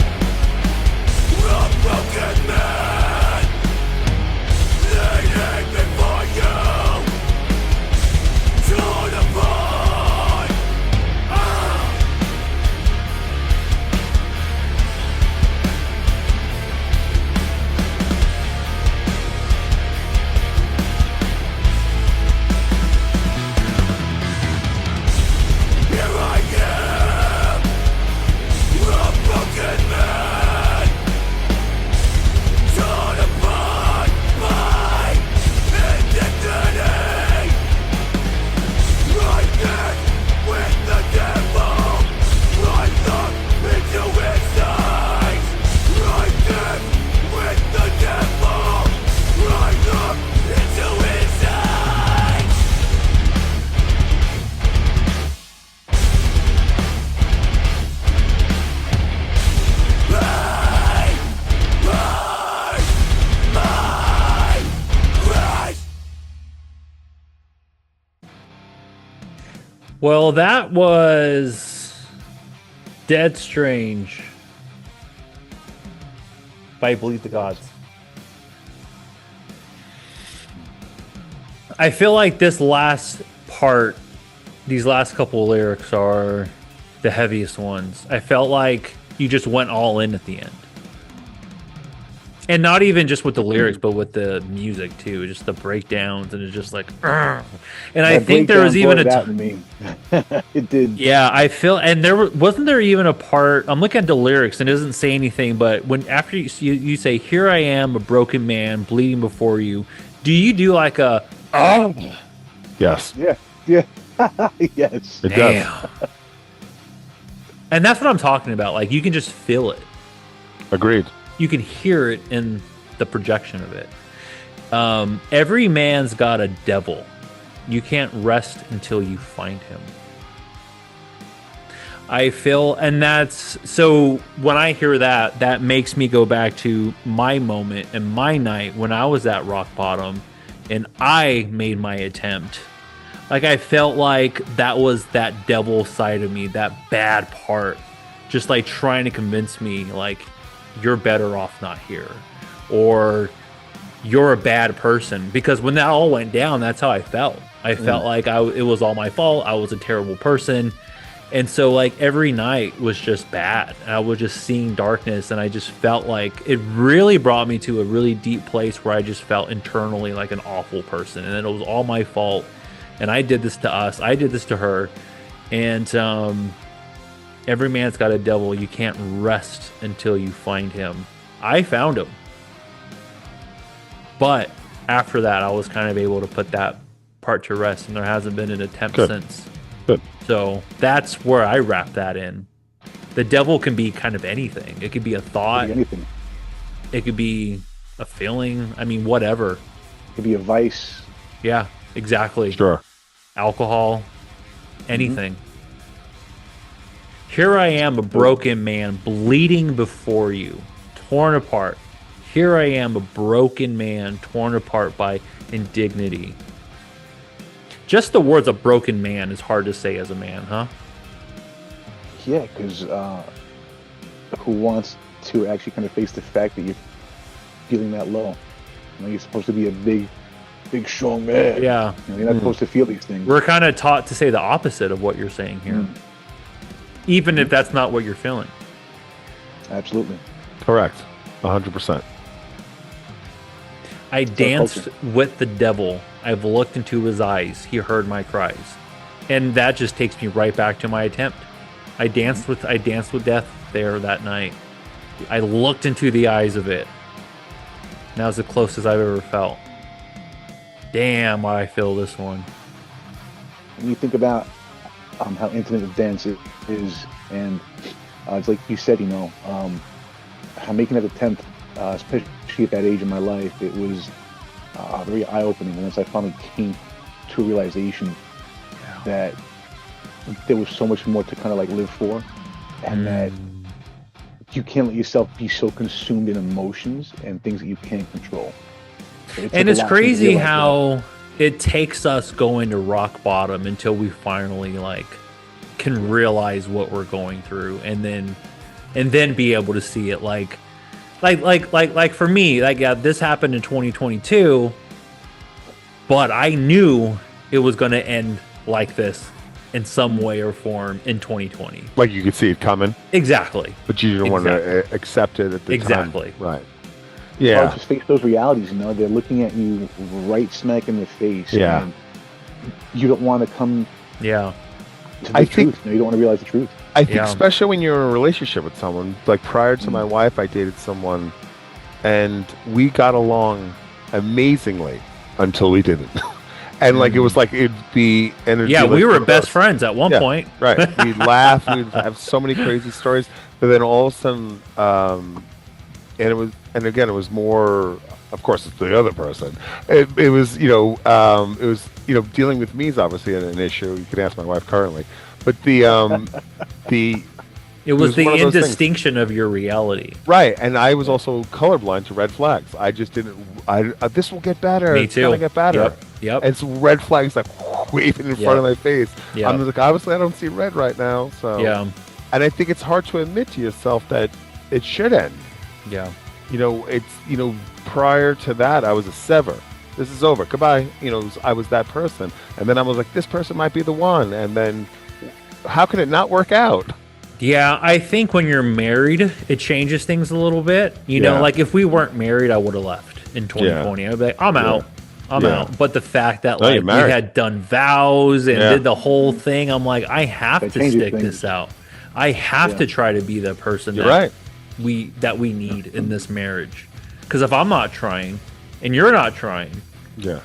Well, that was Dead Strange by Bleed the Gods. I feel like this last part, these last couple of lyrics are the heaviest ones. I felt like you just went all in at the end. And not even just with the lyrics, but with the music too. Just the breakdowns, and it's just like, "Argh." And I think there was even it did. Yeah, I feel, and wasn't there even a part. I'm looking at the lyrics, and it doesn't say anything. But when after you say, "Here I am, a broken man, bleeding before you," do you do like a oh? Yes. Yeah. Yes. It does. And that's what I'm talking about. Like you can just feel it. Agreed. You can hear it in the projection of it. Every man's got a devil. You can't rest until you find him. I feel, and that's, so when I hear that, that makes me go back to my moment and my night when I was at rock bottom and I made my attempt. Like I felt like that was that devil side of me, that bad part, just like trying to convince me like, you're better off not here, or you're a bad person. Because when that all went down, that's how I felt. I felt like it was all my fault. I was a terrible person. And so like every night was just bad. And I was just seeing darkness, and I just felt like it really brought me to a really deep place where I just felt internally like an awful person. And it was all my fault. And I did this to us. I did this to her. And every man's got a devil. You can't rest until you find him. I found him. But after that, I was kind of able to put that part to rest, and there hasn't been an attempt since. Good. So that's where I wrap that in. The devil can be kind of anything. It could be a thought. Anything. It could be a feeling. I mean, whatever. It could be a vice. Yeah, exactly. Sure. Alcohol. Anything. Here I am, a broken man, bleeding before you, torn apart. Here I am, a broken man, torn apart by indignity. Just the words "a broken man" is hard to say as a man, huh? Yeah, because who wants to actually kind of face the fact that you're feeling that low? You know, you're supposed to be a big, strong man. Yeah. You know, you're not supposed to feel these things. We're kind of taught to say the opposite of what you're saying here. Even if that's not what you're feeling. Absolutely. Correct. 100%. I danced with the devil. I've looked into his eyes. He heard my cries. And that just takes me right back to my attempt. I danced with death there that night. I looked into the eyes of it. And that was the closest I've ever felt. Damn, I feel this one. When you think about how intimate the dance is, and it's like you said, you know, how making that attempt, especially at that age in my life, it was very eye-opening. And once I finally came to a realization that there was so much more to kind of like live for, and that you can't let yourself be so consumed in emotions and things that you can't control. And it's crazy how it takes us going to rock bottom until we finally like can realize what we're going through, and then be able to see it like for me, like, yeah, this happened in 2022, but I knew it was going to end like this in some way or form in 2020. Like you could see it coming. Exactly. But you didn't want to accept it at the time. Exactly. Right. Yeah. Just face those realities, you know. They're looking at you right smack in the face. Yeah. And you don't want to come Yeah. to the truth. You know, you don't want to realize the truth. I think especially when you're in a relationship with someone, like prior to my wife, I dated someone and we got along amazingly until we didn't. And like it was like it'd be energy. Yeah, we were best friends at one point. Right. We'd laugh, we'd have so many crazy stories. But then all of a sudden, it was more, of course, it's the other person. It was, dealing with me is obviously an issue. You can ask my wife currently. But it was the indistinction of your reality. Right, and I was also colorblind to red flags. I just didn't. This will get better. Me too. It's gonna get better. Yep. Yep. And some red flags like waving in front of my face. Yep. I'm like, obviously, I don't see red right now. So Yeah. And I think it's hard to admit to yourself that it should end. Yeah. Prior to that, I was a sever. This is over. Goodbye. I was that person. And then I was like, this person might be the one. And then how can it not work out? Yeah, I think when you're married, it changes things a little bit. You know, like if we weren't married, I would have left in 2020. I'd be like, I'm out. I'm out. But the fact that like we had done vows and did the whole thing, I'm like, I have to stick this out. I have to try to be the person that we need in this marriage. Because if I'm not trying and you're not trying, so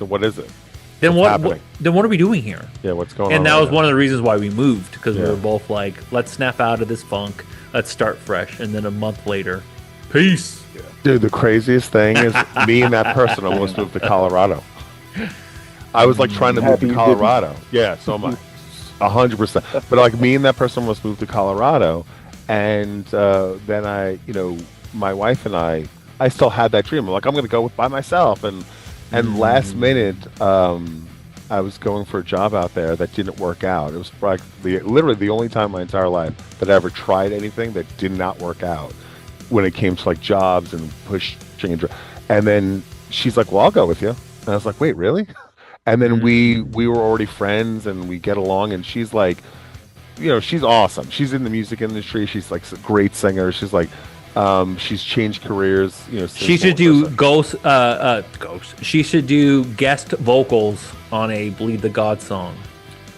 what is it? Then what are we doing here? Yeah, what's going on? And that was one of the reasons why we moved, because we were both like, let's snap out of this funk, let's start fresh. And then a month later, peace. Dude, the craziest thing is me and that person almost moved to Colorado. I was like trying to move to Colorado. Yeah, so I'm like 100%. But like me and that person almost moved to Colorado. And then my wife and I still had that dream. I'm like, I'm going to go by myself. And last minute, I was going for a job out there that didn't work out. It was like literally the only time in my entire life that I ever tried anything that did not work out when it came to like jobs and pushing and then she's like, well, I'll go with you. And I was like, wait, really? And then we were already friends and we get along, and she's like, she's awesome. She's in the music industry. She's like a great singer. She's like, she's changed careers. She should do ghost. She should do guest vocals on a Bleed the God song.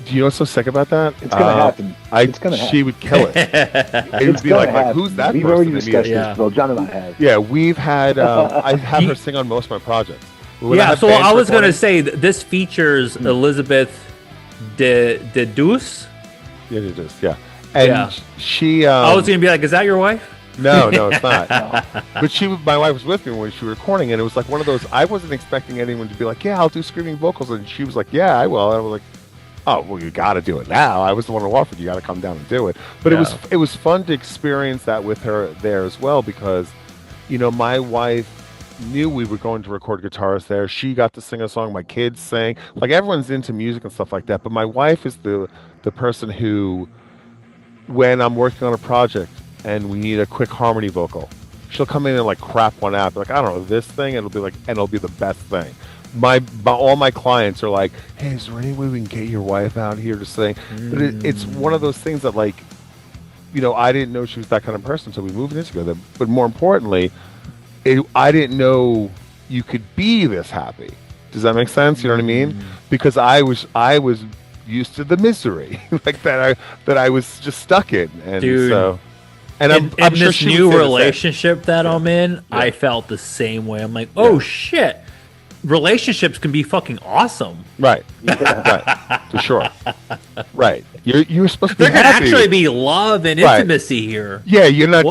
Do you know what's so sick about that? It's gonna happen. It's gonna happen. She would kill it. It would be like, who's that We've person? already discussed this. Well, John and I have. Yeah, we've had. I have her sing on most of my projects. So I was gonna say this features Elizabeth de Deuce. Yeah, it is. Yeah, and she. I was gonna be like, is that your wife? No, it's not. But my wife was with me when she was recording, and it was like one of those. I wasn't expecting anyone to be like, "Yeah, I'll do screaming vocals," and she was like, "Yeah, I will." And I was like, "Oh, well, you got to do it now." I was the one who offered. You got to come down and do it. But it was fun to experience that with her there as well, because, my wife knew we were going to record guitarists there. She got to sing a song. My kids sang. Like everyone's into music and stuff like that. But my wife is the person who, when I'm working on a project and we need a quick harmony vocal, she'll come in and like crap one out. Like, I don't know, this thing, and it'll be the best thing. All my clients are like, hey, is there any way we can get your wife out here to sing? But it's one of those things that, like, I didn't know she was that kind of person until we moved in together. But more importantly, I didn't know you could be this happy. Does that make sense? You know what I mean? Because I was used to the misery like that I was just stuck in, and dude. So. And I'm sure this new relationship that I'm in, I felt the same way. I'm like, oh shit, relationships can be fucking awesome. Right. Right. For sure. Right. You're supposed to be there can happy. actually be love and intimacy here. Yeah, you're not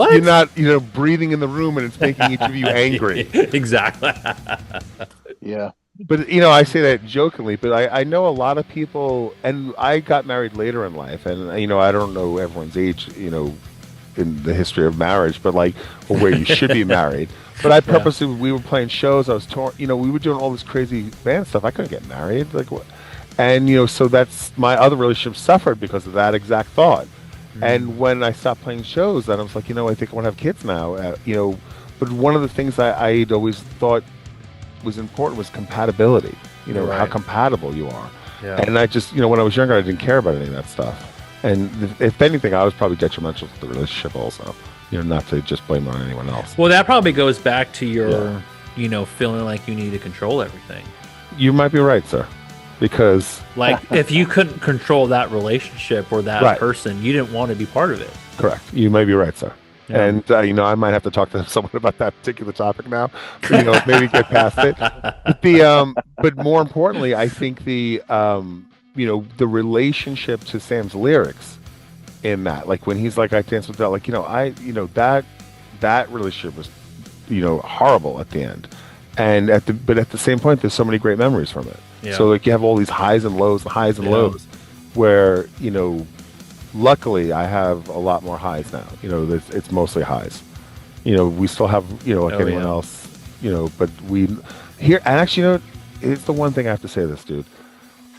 breathing in the room and it's making each of you angry. Exactly. Yeah. But I say that jokingly, but I know a lot of people, and I got married later in life, and I don't know everyone's age, in the history of marriage, but like, or where you should be married. But I purposely, we were playing shows. I was torn. We were doing all this crazy band stuff. I couldn't get married. Like, what? And so that's my other relationship suffered because of that exact thought. And when I stopped playing shows, then I was like, I think I want to have kids now. But one of the things I'd always thought was important was compatibility. How compatible you are. Yeah. And I just, when I was younger, I didn't care about any of that stuff. And if anything, I was probably detrimental to the relationship also. Not to just blame it on anyone else. Well, that probably goes back to your, feeling like you need to control everything. You might be right, sir. Because like if you couldn't control that relationship or that person, you didn't want to be part of it. Correct. You may be right, sir. Yeah. And I might have to talk to someone about that particular topic now. Maybe get past it. But more importantly, I think the relationship to Sam's lyrics in that, like when he's like, I dance with that, like, that relationship was, horrible at the end. And at the same point, there's so many great memories from it. Yeah. So like you have all these highs and lows, lows, where, luckily I have a lot more highs now. It's mostly highs. We still have, like anyone else, but we here, and actually, it's the one thing I have to say this, dude.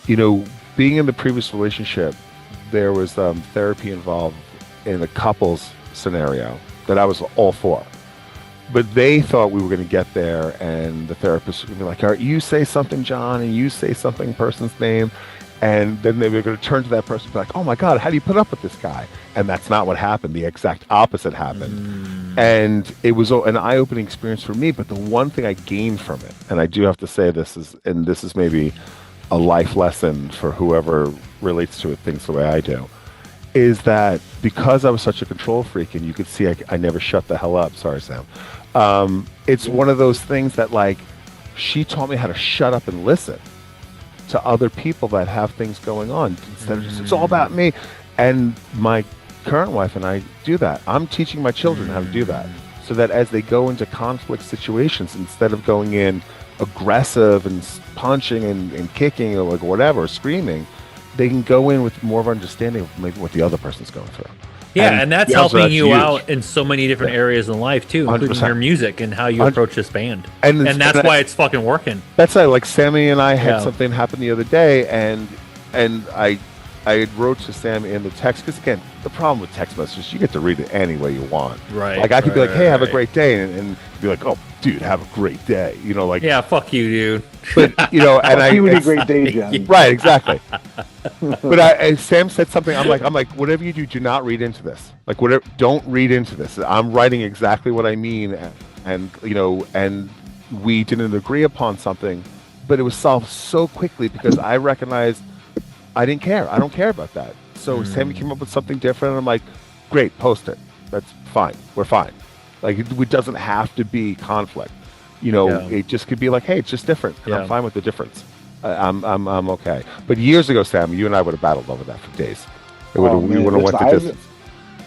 You know, being in the previous relationship, there was therapy involved in a couples scenario that I was all for. But they thought we were going to get there, and the therapist would be like, all right, you say something, John, and you say something, person's name. And then they were going to turn to that person and be like, oh my God, how do you put up with this guy? And that's not what happened. The exact opposite happened. And it was an eye-opening experience for me. But the one thing I gained from it, and I do have to say this is maybe a life lesson for whoever relates to it, thinks the way I do, is that because I was such a control freak, and you could see I never shut the hell up. Sorry, Sam. It's one of those things that, like, she taught me how to shut up and listen to other people that have things going on instead of just, it's all about me. And my current wife and I do that. I'm teaching my children how to do that, so that as they go into conflict situations, instead of going in aggressive and punching and kicking or like whatever, screaming, they can go in with more of understanding of maybe what the other person's going through. Yeah, and that's helping you huge. Out in so many different areas in life too, including 100%. your music and how you approach this band. And that's why it's fucking working. That's like Sammy and I had something happen the other day, and I wrote to Sammy in the text, because again, the problem with text messages, you get to read it any way you want. Right. Like I could be like, hey, have a great day, and be like, oh, dude, have a great day. You know, like, yeah, fuck you, dude. But you know, and you a great day, John. Right, exactly. But Sam said something. I'm like, whatever you do not read into this. Like, whatever, don't read into this. I'm writing exactly what I mean, and you know, and we didn't agree upon something, but it was solved so quickly because I recognized I didn't care. I don't care about that. So Sammy came up with something different, and I'm like, great, post it. That's fine. We're fine. Like, it doesn't have to be conflict. You know, it just could be like, hey, it's just different, and I'm fine with the difference. I'm okay. But years ago, Sam, you and I would have battled over that for days. We would have went the distance.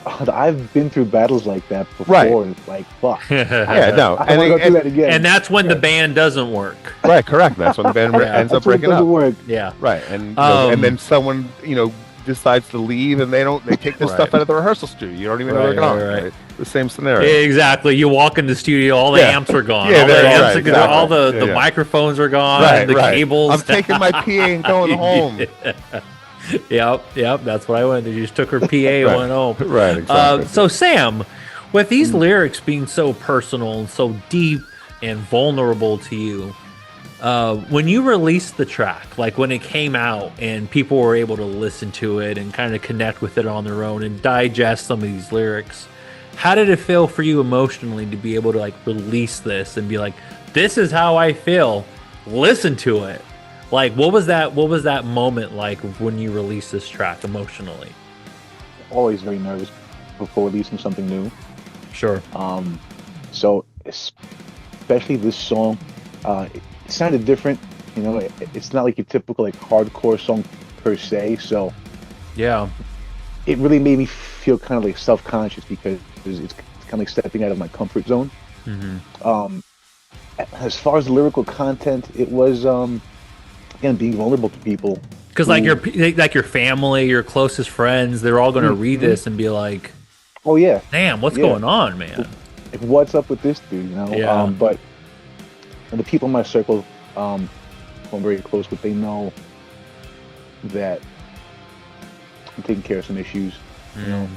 I've been through battles like that before. Right. And it's like, fuck. Yeah, no. I want to go through that again. And that's when the band doesn't work. Right, correct. That's when the band ends up breaking up. Work. Yeah. Right, and you know, and then someone, you know, decides to leave, and they take this stuff out of the rehearsal studio. You don't even know they're gone. Right. The same scenario. Exactly. You walk in the studio, all the amps are gone. Yeah, all the microphones are gone. The cables. I'm taking my PA and going home. Yep. That's what I went to. You just took her PA and went home. Right, exactly. So, Sam, with these lyrics being so personal and so deep and vulnerable to you, when you released the track, like when it came out and people were able to listen to it and kind of connect with it on their own and digest some of these lyrics, how did it feel for you emotionally to be able to like release this and be like, this is how I feel, listen to it? Like, what was that moment like when you released this track emotionally? Always very nervous before releasing something new. Sure. So especially this song, it sounded different. You know, it's not like your typical like hardcore song per se. So yeah, it really made me feel kind of like self-conscious because it's kind of like stepping out of my comfort zone. As far as the lyrical content, it was again being vulnerable to people. Because like your family, your closest friends, they're all going to read this and be like, "Oh yeah, damn, what's going on, man? Like, what's up with this dude?" You know. Yeah. But the people in my circle, who I'm very close with, they know that I'm taking care of some issues. You know,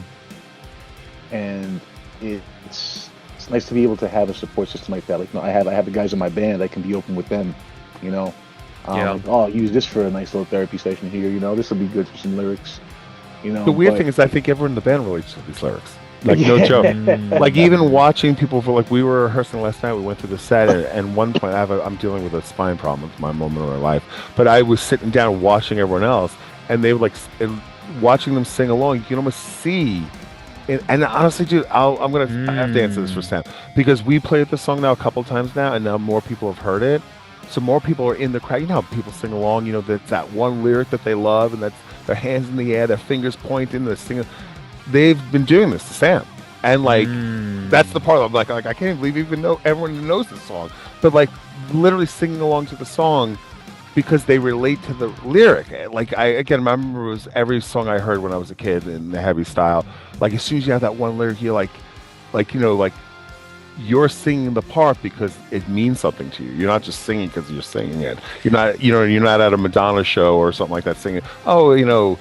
and it's nice to be able to have a support system like that. Like, I have the guys in my band. I can be open with them. You know. Like, I'll use this for a nice little therapy session here. You know, this will be good for some lyrics. You know, the weird thing is, I think everyone in the band relates to these lyrics. Like, no joke. Like, even watching people for like, we were rehearsing last night. We went through the set, and one point, I'm dealing with a spine problem. It's my moment of my life. But I was sitting down watching everyone else, and they were like, watching them sing along. You can almost see. And honestly, dude, I have to answer this for Sam, because we played the song now a couple times now, and now more people have heard it. So more people are in the crowd. You know how people sing along, you know, that's that one lyric that they love, and that's their hands in the air, their fingers pointing, they're singing. They've been doing this to Sam. And like, that's the part I'm like, I can't believe even know everyone knows this song. But like, literally singing along to the song because they relate to the lyric. Like, I remember it was every song I heard when I was a kid in the heavy style. Like, as soon as you have that one lyric, you're like, you know, like, you're singing the part because it means something to you. You're not just singing because you're singing it. You're not at a Madonna show or something like that singing, oh,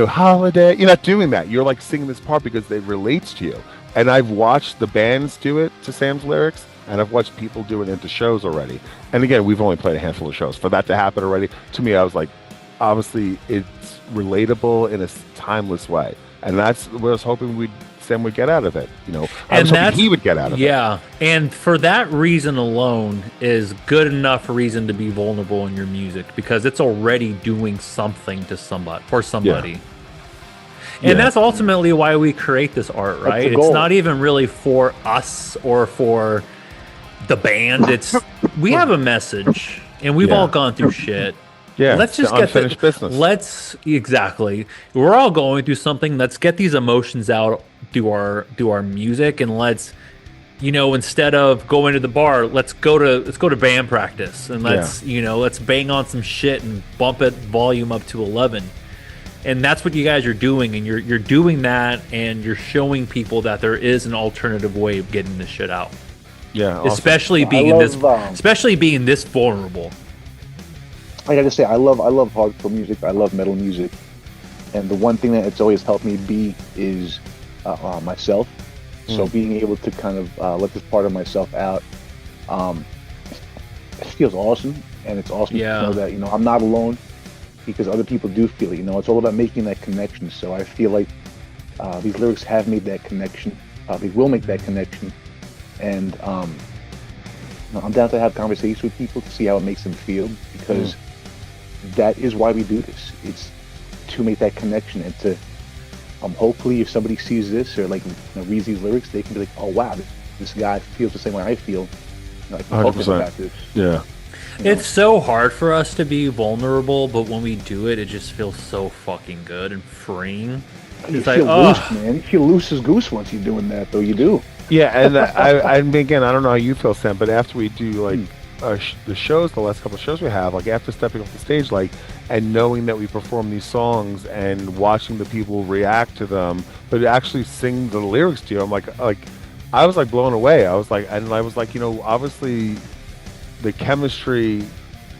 holiday. You're not doing that. You're like singing this part because it relates to you. And I've watched the bands do it to Sam's lyrics, and I've watched people do it into shows already. And again, we've only played a handful of shows. For that to happen already, to me, I was like, obviously, it's relatable in a timeless way. And that's what I was hoping Sam would get out of it. I was hoping he would get out of it. Yeah, and for that reason alone is good enough reason to be vulnerable in your music, because it's already doing something to somebody. Yeah. And that's ultimately why we create this art, right? It's not even really for us or for the band. We have a message, and we've all gone through shit. Yeah, let's just get unfinished business. Exactly. We're all going through something. Let's get these emotions out through our music, and let's, instead of going to the bar, let's go to band practice, and let's bang on some shit and bump it volume up to 11. And that's what you guys are doing, and you're doing that, and you're showing people that there is an alternative way of getting this shit out. Yeah, awesome. especially being this vulnerable. I gotta say, I love hardcore music. I love metal music, and the one thing that it's always helped me be is myself. So being able to kind of let this part of myself out, it feels awesome, and it's awesome to know that I'm not alone. Because other people do feel it, it's all about making that connection. So I feel like these lyrics have made that connection. They will make that connection, and I'm down to have conversations with people to see how it makes them feel. Because that is why we do this. It's to make that connection, and to hopefully, if somebody sees this or reads these lyrics, they can be like, "Oh wow, this guy feels the same way I feel." I can talk to him about this. Yeah. It's so hard for us to be vulnerable, but when we do it, it just feels so fucking good and freeing. You feel loose, man. You feel loose as goose once you're doing that, though. You do. Yeah, and I mean, again, I don't know how you feel, Sam, but after we do the shows, the last couple of shows we have, after stepping off the stage, and knowing that we perform these songs and watching the people react to them, but actually sing the lyrics to you, I'm I was blown away. I was obviously the chemistry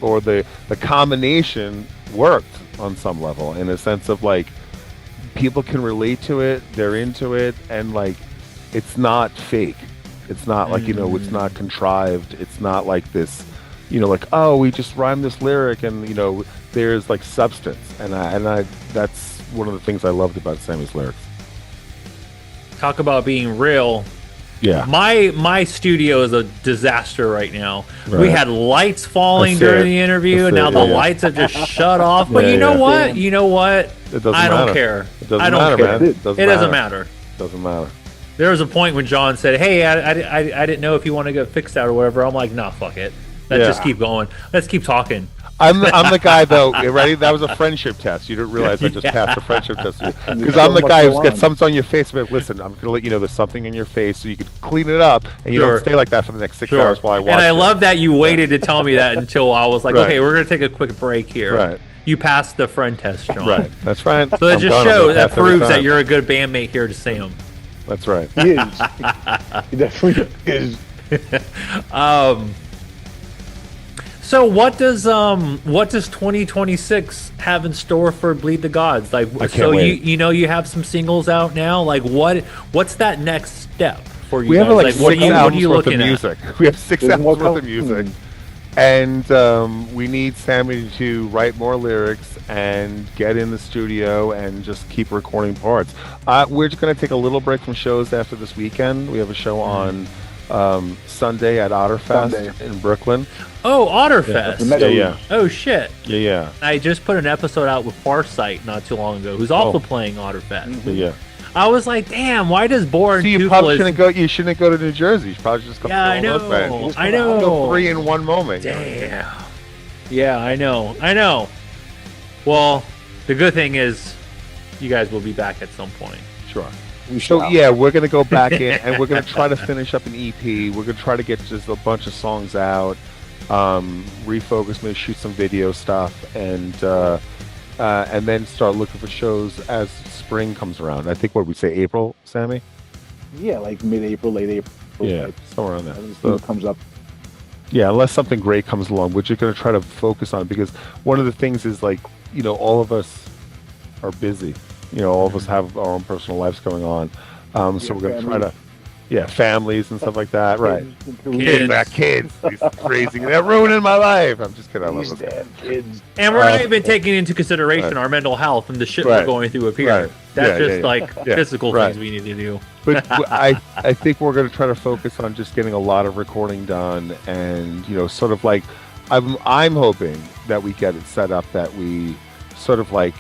or the combination worked on some level, in a sense of people can relate to it, they're into it, and it's not fake. It's not it's not contrived. It's not this, oh, we just rhymed this lyric, and there's substance, and I that's one of the things I loved about Sammy's lyrics. Talk about being real. Yeah. My studio is a disaster right now. Right. We had lights falling during the interview, and now the lights have just shut off. But you know what? You know what? It doesn't I don't matter. care. It doesn't I don't matter, care. man. It doesn't matter. Doesn't matter. There was a point when John said, "Hey, I didn't know if you want to go fix that or whatever." I'm like, "Nah, fuck it. Let's just keep going. Let's keep talking." I'm the guy, though. You ready? That was a friendship test. You didn't realize I just passed the friendship test. Because I'm the guy who gets something on your face. But listen, I'm going to let you know there's something in your face, so you can clean it up, and you don't stay like that for the next 6 hours while I watch it. And I love that you waited to tell me that until I was like, okay, we're going to take a quick break here. Right. You passed the friend test, John. Right. That's right. So that just shows, that proves that you're a good bandmate here to Sam. That's right. He is. He definitely is. So what does 2026 have in store for Bleed the Gods? I can't wait. You have some singles out now. What's that next step for you? We guys? have what are you worth of looking music. We have 6 albums worth of music, and we need Sammy to write more lyrics and get in the studio and just keep recording parts. We're just going to take a little break from shows after this weekend. We have a show on Sunday at Otterfest in Brooklyn. Oh, Otterfest. Yeah. Oh, shit. Yeah. I just put an episode out with Farsight not too long ago, who's also playing Otterfest. Yeah. I was like, damn, why does Born you probably shouldn't go. You shouldn't go to New Jersey. You should probably just come. Yeah, I know. I know. Go 3 in one moment. Damn. Yeah, I know. Well, the good thing is, you guys will be back at some point. Sure. So yeah, we're gonna go back in and we're gonna try to finish up an EP. We're gonna try to get just a bunch of songs out, refocus, maybe shoot some video stuff, and then start looking for shows as spring comes around. I think what we say April, Sammy. Yeah, mid-April, late April. Yeah, type. somewhere on I there. don't see So, what comes up. yeah, unless something great comes along, which you're going to try to focus on, because one of the things is like, all of us are busy. All of us have our own personal lives going on. So Yeah, we're going to try families, to, yeah, families and stuff like that. Right. kids, and Kids, careers. these crazy, they're ruining my life. I'm just kidding. I love These those guys. damn kids. And we're not Uh, even taking into consideration right. our mental health and the shit Right. we're going through up here. Right. That's Yeah, just yeah, like yeah. physical Right. things we need to do. But I think we're going to try to focus on just getting a lot of recording done, and sort of like I'm hoping that we get it set up that we sort of like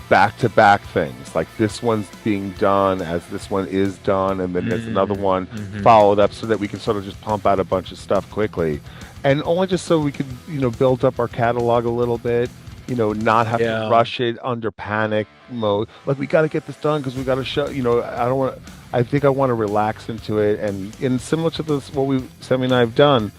back to back things, like this one's being done as this one is done, and then there's another one followed up, so that we can sort of just pump out a bunch of stuff quickly, and only just so we could build up our catalog a little bit. Not have Yeah. to rush it under panic mode. Like, we got to get this done because we got to show. I don't want. I think I want to relax into it, and similar to this, what Sammy and I have done,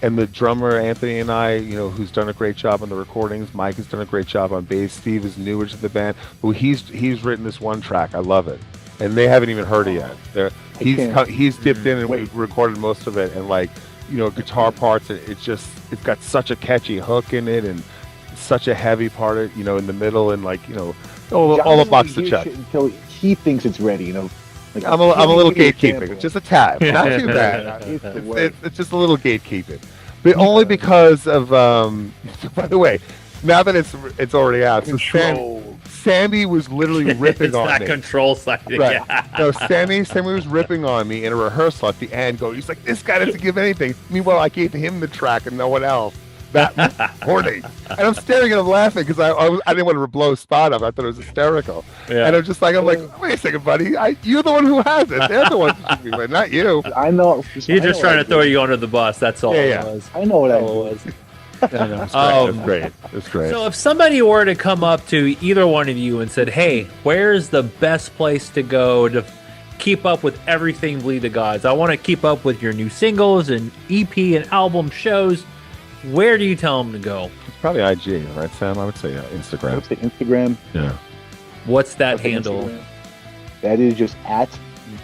and the drummer Anthony and I, who's done a great job on the recordings. Mike has done a great job on bass. Steve is newer to the band, but he's written this one track. I love it, and they haven't even heard it yet. He's dipped in and we recorded most of it, and like guitar parts. It's got such a catchy hook in it, and such a heavy part in the middle, and like all John the doesn't box to hear check. shit until he thinks it's ready. Like, I'm a little give me an gatekeeping, example. just a tad, not too bad. It's the way. It's just a little gatekeeping, but only because of. By the way, now that it's already out, so Sammy was literally ripping It's on that me. control side. Right. Yeah. No, Sammy was ripping on me in a rehearsal at the end. He's like, this guy doesn't give anything. Meanwhile, I gave him the track and no one else. That was horny. And I'm staring at him laughing because I didn't want to blow spot up. I thought it was hysterical. Yeah. And I'm like, wait a second, buddy. You're the one who has it. They're the ones who should be with, not you. I know. He's just trying to throw you under the bus. That's all Yeah. it was. I know what I All do. it was. I know, it's great. It's great. So if somebody were to come up to either one of you and said, "Hey, where's the best place to go to keep up with everything Bleed the Gods? I want to keep up with your new singles and EP and album shows." Where do you tell them to go? It's probably IG, right, Sam? I would say Instagram. What's the Instagram? Yeah. What's that What's the handle? Instagram? That is just at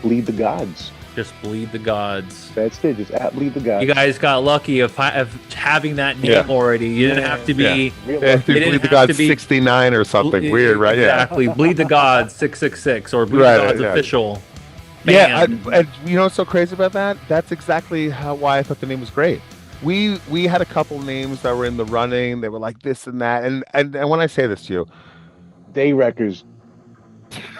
Bleed the Gods. Just Bleed the Gods. That's it. Just at Bleed the Gods. You guys got lucky of having that name Yeah. already. You didn't have to be Real Yeah, lucky. It didn't Bleed the have to God be- 69 or something weird, right? Yeah. Exactly. Bleed the Gods 666 or Bleed Right, the Gods yeah. official. Yeah, band. and you know what's so crazy about that? That's exactly why I thought the name was great. We had a couple names that were in the running. They were like this and that, and when I say this to you, Day Wreckers.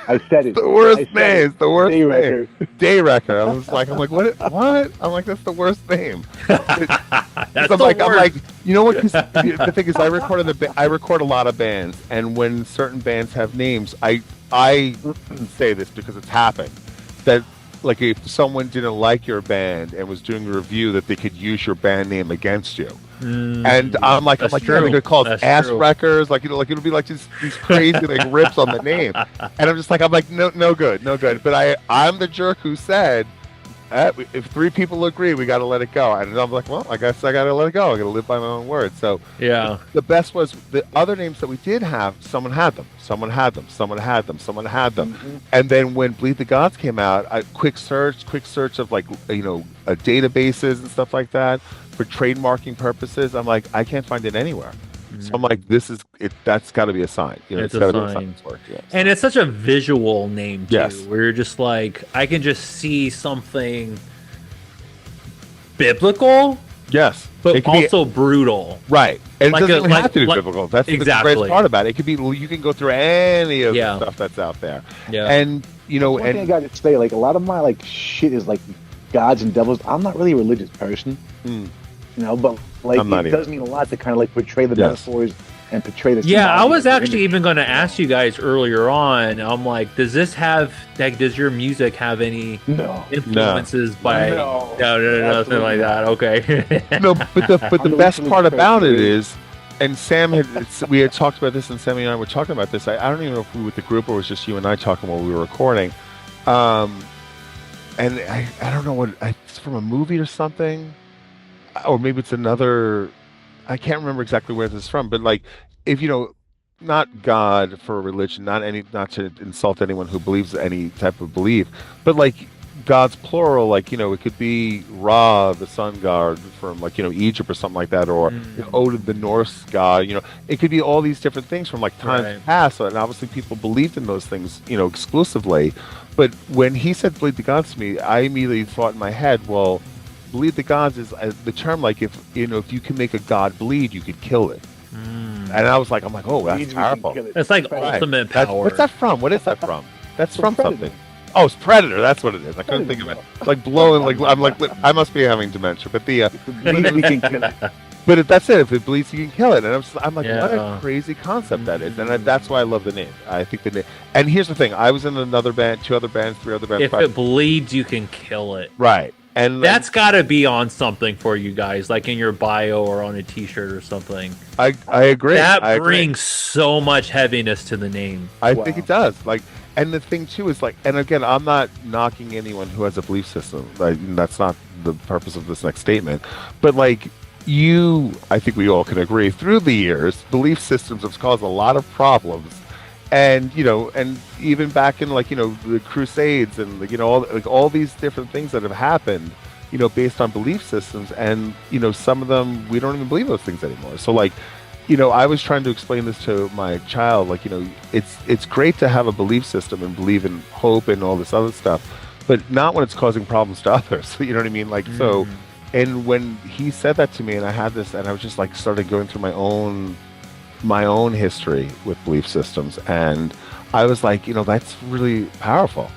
I said it. the worst I said name, it. the worst Day name, Wrecker. Day Wrecker. I'm like, what? I'm like, that's the worst name. That's I'm the like, worst. you know what? 'Cause the thing is, I record a lot of bands, and when certain bands have names, I say this because it's happened that. Like, if someone didn't like your band and was doing a review, that they could use your band name against you. And I'm like, That's yeah, true. they're gonna call it That's Ass true. Wreckers, like it'll be like just these crazy like rips on the name, and I'm like, no good. But I'm the jerk who said, if three people agree, we got to let it go, and I'm like, well, I guess I got to let it go. I got to live by my own word. So Yeah. the best was the other names that we did have. Someone had them, and then when Bleed the Gods came out, quick search of like databases and stuff like that for trademarking purposes. I'm like, I can't find it anywhere. So I'm like, this is it. That's got to be a sign. It's gotta a be sign. it's work, yeah. And it's such a visual name too, Yes. where you're just like, I can just see something biblical, Yes, but it can be- also brutal. right. And like it doesn't a- even like- have to be like- biblical. That's the exactly. great part about it. It could be, you can go through any of Yeah. the stuff that's out there. Yeah. And One thing I and got to say, like a lot of my like shit is like gods and devils. I'm not really a religious person, but like I'm not it either. does mean a lot to kind of like portray the Yes. metaphors and portray the. Yeah, I symbology was of the actually image. even going to ask you guys earlier on. I'm like, does your music have any No. influences by No. nothing Absolutely like that? Okay. no, but the I'm best really part about it crazy. is, and we had talked about this, and Sammy and I were talking about this. I don't even know if we were with the group or it was just you and I talking while we were recording. And I don't know what it's from a movie or something, or maybe it's another. I can't remember exactly where this is from, but like, if not God for a religion, not to insult anyone who believes any type of belief, but like, gods plural, like, it could be Ra, the sun god from, like, Egypt or something like that, or Odin, the Norse god. It could be all these different things from, like, times past, and obviously people believed in those things, exclusively. But when he said bleed the gods to me, I immediately thought in my head, well, bleed the gods is the term, like, if you can make a god bleed, you could kill it. And I was like, oh, that's powerful. It's like ultimate power. What's that from? What is that from? That's from Predator. something. Oh, it's Predator. That's what it is. I couldn't think of it. It's like blowing. I must be having dementia. But We can kill it. but that's it. If it bleeds, you can kill it. And I'm like, what Yeah. a crazy concept that is. And that's why I love the name. I think the name. And here's the thing. I was in another band, 2 other bands, 3 other bands. If it bleeds, you can kill it. Right. And That's got to be on something for you guys, like in your bio or on a T-shirt or something. I agree. That I agree. brings so much heaviness to the name. I think it does. Like, and the thing too is, like, and again, I'm not knocking anyone who has a belief system. Like, that's not the purpose of this next statement. But like, I think we all can agree, through the years, belief systems have caused a lot of problems. And and even back in, like, the Crusades and, like, all these different things that have happened, based on belief systems, and some of them we don't even believe those things anymore. So, like, I was trying to explain this to my child, like, it's great to have a belief system and believe in hope and all this other stuff, but not when it's causing problems to others. You know what I mean? Like, so, and when he said that to me, and I had this, and I was just like started going through my own history with belief systems, and I was like, that's really powerful.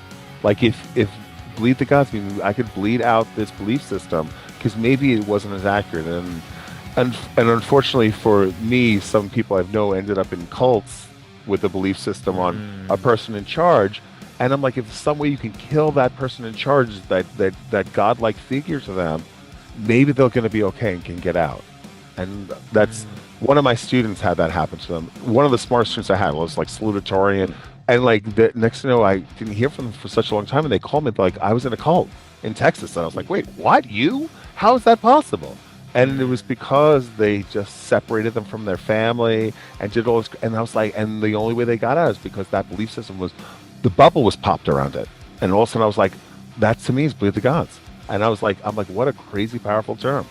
Like, if bleed the gods means I could bleed out this belief system, because maybe it wasn't as accurate, and unfortunately for me, some people I know ended up in cults with a belief system on a person in charge, and I'm like, if some way you can kill that person in charge, that godlike figure to them, maybe they're going to be okay and can get out. And that's one of my students had that happen to them. One of the smart students I had was like salutatorian, and like the next thing you know, I didn't hear from them for such a long time, and they called me like I was in a cult in Texas, and I was like, wait, what? You? How is that possible? And it was because they just separated them from their family and did all this. And I was like, and the only way they got out is because that belief system was, the bubble was popped around it. And all of a sudden I was like, that to me is bleed the gods. And I'm like, what a crazy, powerful term,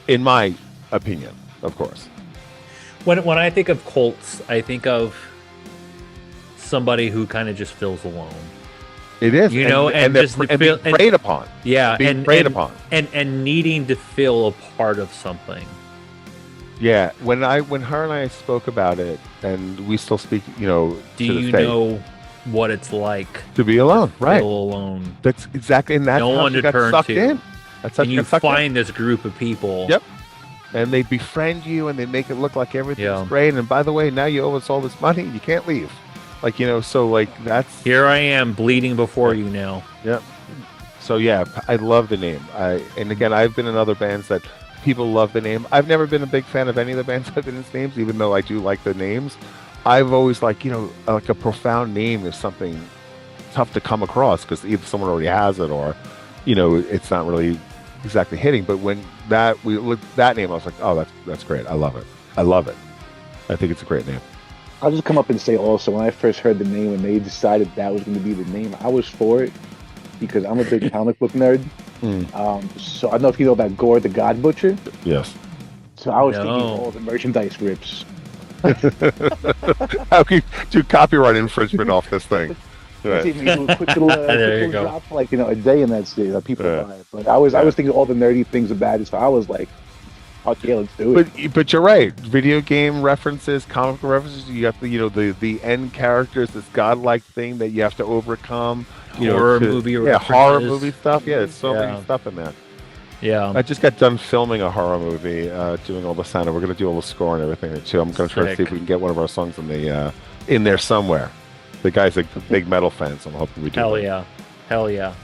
in my opinion, of course. When I think of cults, I think of somebody who kind of just feels alone. It is, and they're just being preyed upon. Yeah, being preyed upon, and needing to feel a part of something. Yeah, when her and I spoke about it, and we still speak, do you know what it's like to be alone? Right, feel alone. That's exactly, and that's no how one she to got turn sucked to. in. That's how and she you got sucked find in. this group of people. Yep. And they befriend you, and they make it look like everything's Yeah. great. And by the way, now you owe us all this money. You can't leave. Like, so like that's Here I am bleeding before you now. Yep. So yeah, I love the name. And again, I've been in other bands that people love the name. I've never been a big fan of any of the bands I've been in names, even though I do like the names. I've always like a profound name is something tough to come across because either someone already has it or it's not really exactly hitting. But when we looked at that name, I was like, oh, that's great. I love it. I think it's a great name. I'll just come up and say also, when I first heard the name and they decided that was going to be the name, I was for it because I'm a big comic book nerd. So I don't know if you know about Gore the God Butcher. Yes. So I was thinking all the merchandise rips. How can you do copyright infringement off this thing? Right. Quick little There you go. drop for like a day, and that's it. People buy it. But I was thinking all the nerdy things about it, so I was like, okay, let's do it. But you're right. Video game references, comic book references. You have to, the end characters, this godlike thing that you have to overcome. Horror movie references. Horror movie stuff. Yeah, there's so many stuff in there. Yeah. I just got done filming a horror movie, doing all the sound. We're going to do all the score and everything too. I'm going to try to see if we can get one of our songs in there somewhere. The guy's a big metal fan, so I'm hoping we do. Hell yeah.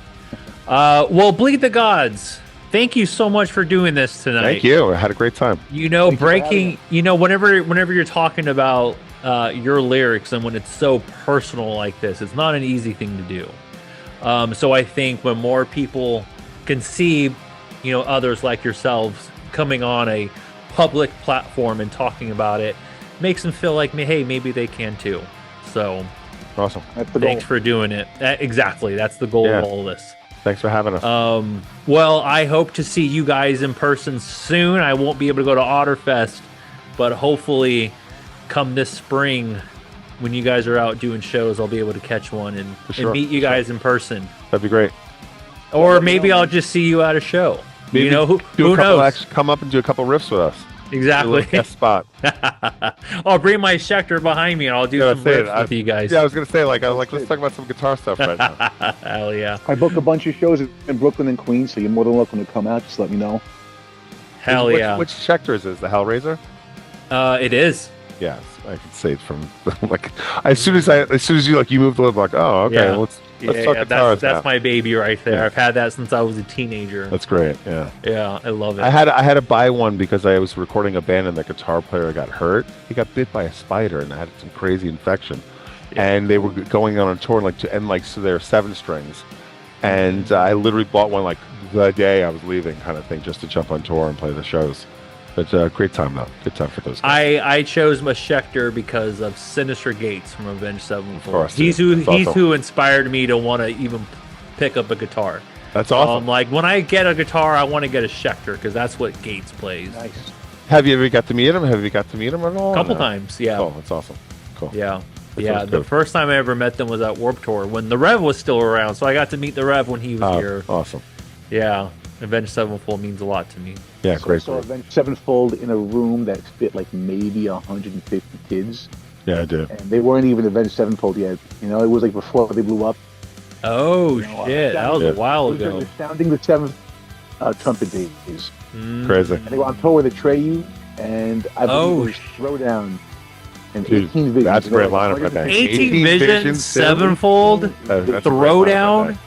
Well, Bleed the Gods, thank you so much for doing this tonight. Thank you. I had a great time. Breaking, whenever you're talking about your lyrics and when it's so personal like this, it's not an easy thing to do. So I think when more people can see, others like yourselves coming on a public platform and talking about it, makes them feel like, hey, maybe they can too. So awesome. That's the thanks goal. for doing it. Exactly. That's the goal of all of this. Thanks for having us. Well, I hope to see you guys in person soon. I won't be able to go to Otterfest, but hopefully come this spring when you guys are out doing shows, I'll be able to catch one and meet you guys in person. That'd be great. Or maybe I'll just see you at a show. Maybe you know, who knows? Come up and do a couple riffs with us. Exactly. Guest spot. I'll bring my Schecter behind me and I'll do some riffs with you guys. Yeah, I was gonna say let's talk about some guitar stuff right now. Hell yeah! I book a bunch of shows in Brooklyn and Queens, so you're more than welcome to come out. Just let me know. Hell yeah! Which Schecter is this? The Hellraiser? It is. Yes, I can say it from like as soon as you move the lip, like let's talk guitars. That's my baby right there. Yeah. I've had that since I was a teenager. That's great. Yeah. Yeah, I love it. I had to buy one because I was recording a band and the guitar player got hurt. He got bit by a spider and had some crazy infection. Yeah. And they were going on a tour so they're 7 strings. And I literally bought one like the day I was leaving, kind of thing, just to jump on tour and play the shows. But great time though. Good time for those guys. I chose my Schecter because of Sinister Gates from Avenged Sevenfold. Of course, he's who inspired me to want to even pick up a guitar. That's awesome. Like when I get a guitar, I want to get a Schecter because that's what Gates plays. Nice. Have you ever got to meet him? Have you got to meet him at all? A couple times, yeah. Oh, that's awesome. Cool. Yeah. The first time I ever met them was at Warped Tour when the Rev was still around, so I got to meet the Rev when he was here. Awesome. Yeah. Avenged Sevenfold means a lot to me. Yeah, great. So Avenged Sevenfold in a room that fit like maybe 150 kids. Yeah, I do. And they weren't even Avenged Sevenfold yet. You know, it was like before they blew up. Oh shit, that was a while ago. Astounding the Seventh Trumpet days. Crazy. And they were on tour with Atreyu, and I believe it was Throwdown and 18 Visions. That's a great lineup right there. 18 Visions, Sevenfold, Throwdown.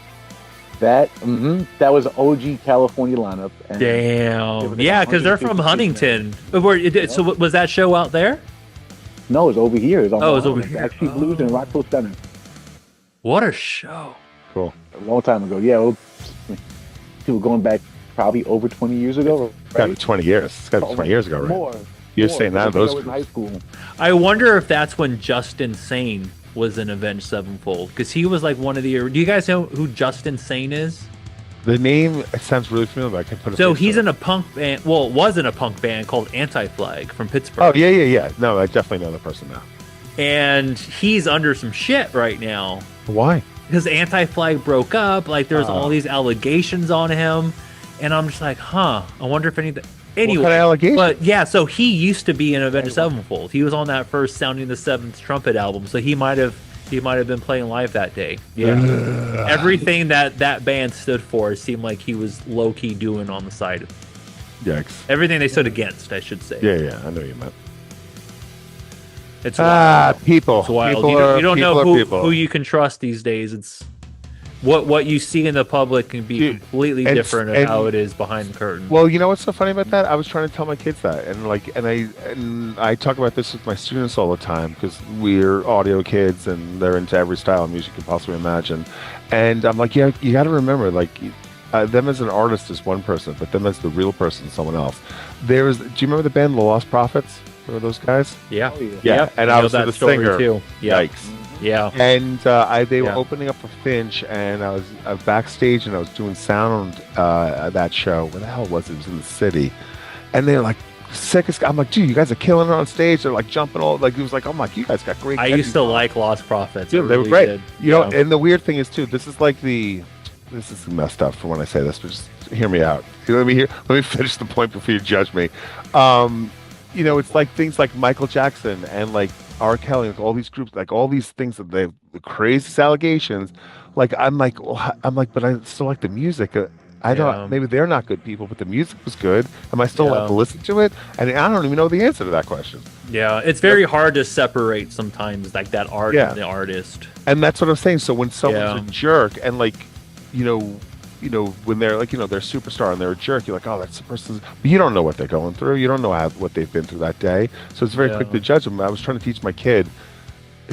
That was OG California lineup. And damn. Yeah, because they're from Huntington. So was that show out there? No, it was over here. It was over here. Actually, Blues in Rockville Center. What a show. Cool. A long time ago. Yeah, people going back probably over 20 years ago. Right? It's got to be 20 years. It's got to be 20 years ago, right? More. You're saying that those in high school. I wonder if that's when Justin Sane was in Avenged Sevenfold, because he was like one of the. Do you guys know who Justin Sane is? The name, it sounds really familiar, but I can't put it. So he's in a punk band. Well, was in a punk band called Anti-Flag from Pittsburgh. Oh yeah. No, I definitely know the person now. And he's under some shit right now. Why? Because Anti-Flag broke up. Like there's all these allegations on him, and I'm just like, I wonder if anything. Anyway, what kind of allegations? But yeah, so he used to be in Avenged Sevenfold. He was on that first Sounding the Seventh Trumpet album, so he might have been playing live that day. Yeah, everything that band stood for seemed like he was low key doing on the side. Yikes! Everything they stood against, I should say. Yeah, I know what you meant. It's wild. People. It's wild. People you don't know people. who you can trust these days. It's what you see in the public can be completely different of how it is behind the curtain. Well, you know what's so funny about that? I was trying to tell my kids that, and I talk about this with my students all the time because we're audio kids and they're into every style of music you can possibly imagine. And I'm like, yeah, you got to remember, like, them as an artist is one person, but them as the real person is someone else. Do you remember the band The Lost Prophets? Remember those guys? Yeah. Yeah. And I was the singer. Too. Yeah. Yikes. Yeah. And they were opening up for Finch, and I was backstage, and I was doing sound at that show. Where the hell was it? It was in the city. And they were like, sickest. I'm like, dude, you guys are killing it on stage. They're like jumping all, like, it was like, I'm like, you guys got great. I used to like Lost Prophets. Dude, they were great. Did. You know, and the weird thing is, too, this is messed up for when I say this, but just hear me out. Let me finish the point before you judge me. You know, it's like things like Michael Jackson and like R. Kelly, like all these groups, like all these things that they have the craziest allegations. Like I'm like, but I still like the music. I don't. Maybe they're not good people, but the music was good. Am I still allowed to listen to it? And I don't even know the answer to that question. Yeah, it's very hard to separate sometimes, like that art and the artist. And that's what I'm saying. So when someone's a jerk, and like, you know, when they're like, you know, they're a superstar and they're a jerk, you're like, oh, that's the person's. But you don't know what they're going through. You don't know what they've been through that day. So it's very quick to judge them. I was trying to teach my kid,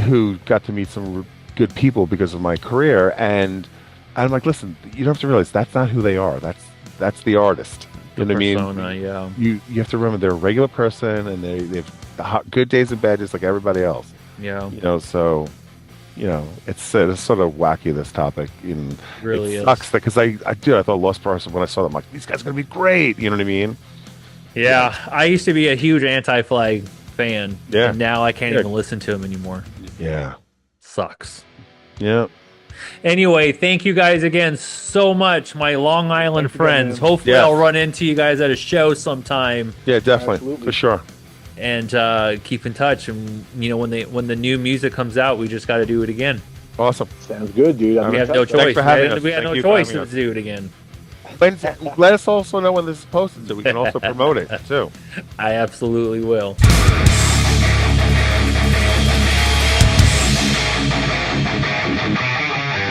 who got to meet some good people because of my career, and I'm like, listen, you don't have to realize that's not who they are. That's the artist. You know what I mean? Yeah. You have to remember they're a regular person, and they have good days and bad days like everybody else. Yeah. You know, so it's sort of wacky, this topic. And Really it is. sucks because I thought Lost Person, when I saw them, I'm like, these guys are gonna be great. You know what I mean? Yeah, I used to be a huge Anti-Flag fan. Yeah. And now I can't Yeah. even listen to him anymore. Yeah. Sucks. Yeah. Anyway, thank you guys again so much, my Long Island Thank you, friends. man. Hopefully, Yes. I'll run into you guys at a show sometime, Yeah, definitely. Absolutely. For sure. and keep in touch. And when the new music comes out, we just got to do it again. Awesome. Sounds good, dude. We have no Thanks choice. for having we us. had Thank no you for choice having to us. do it again. Let us also know when this is posted so we can also promote it too. I absolutely will.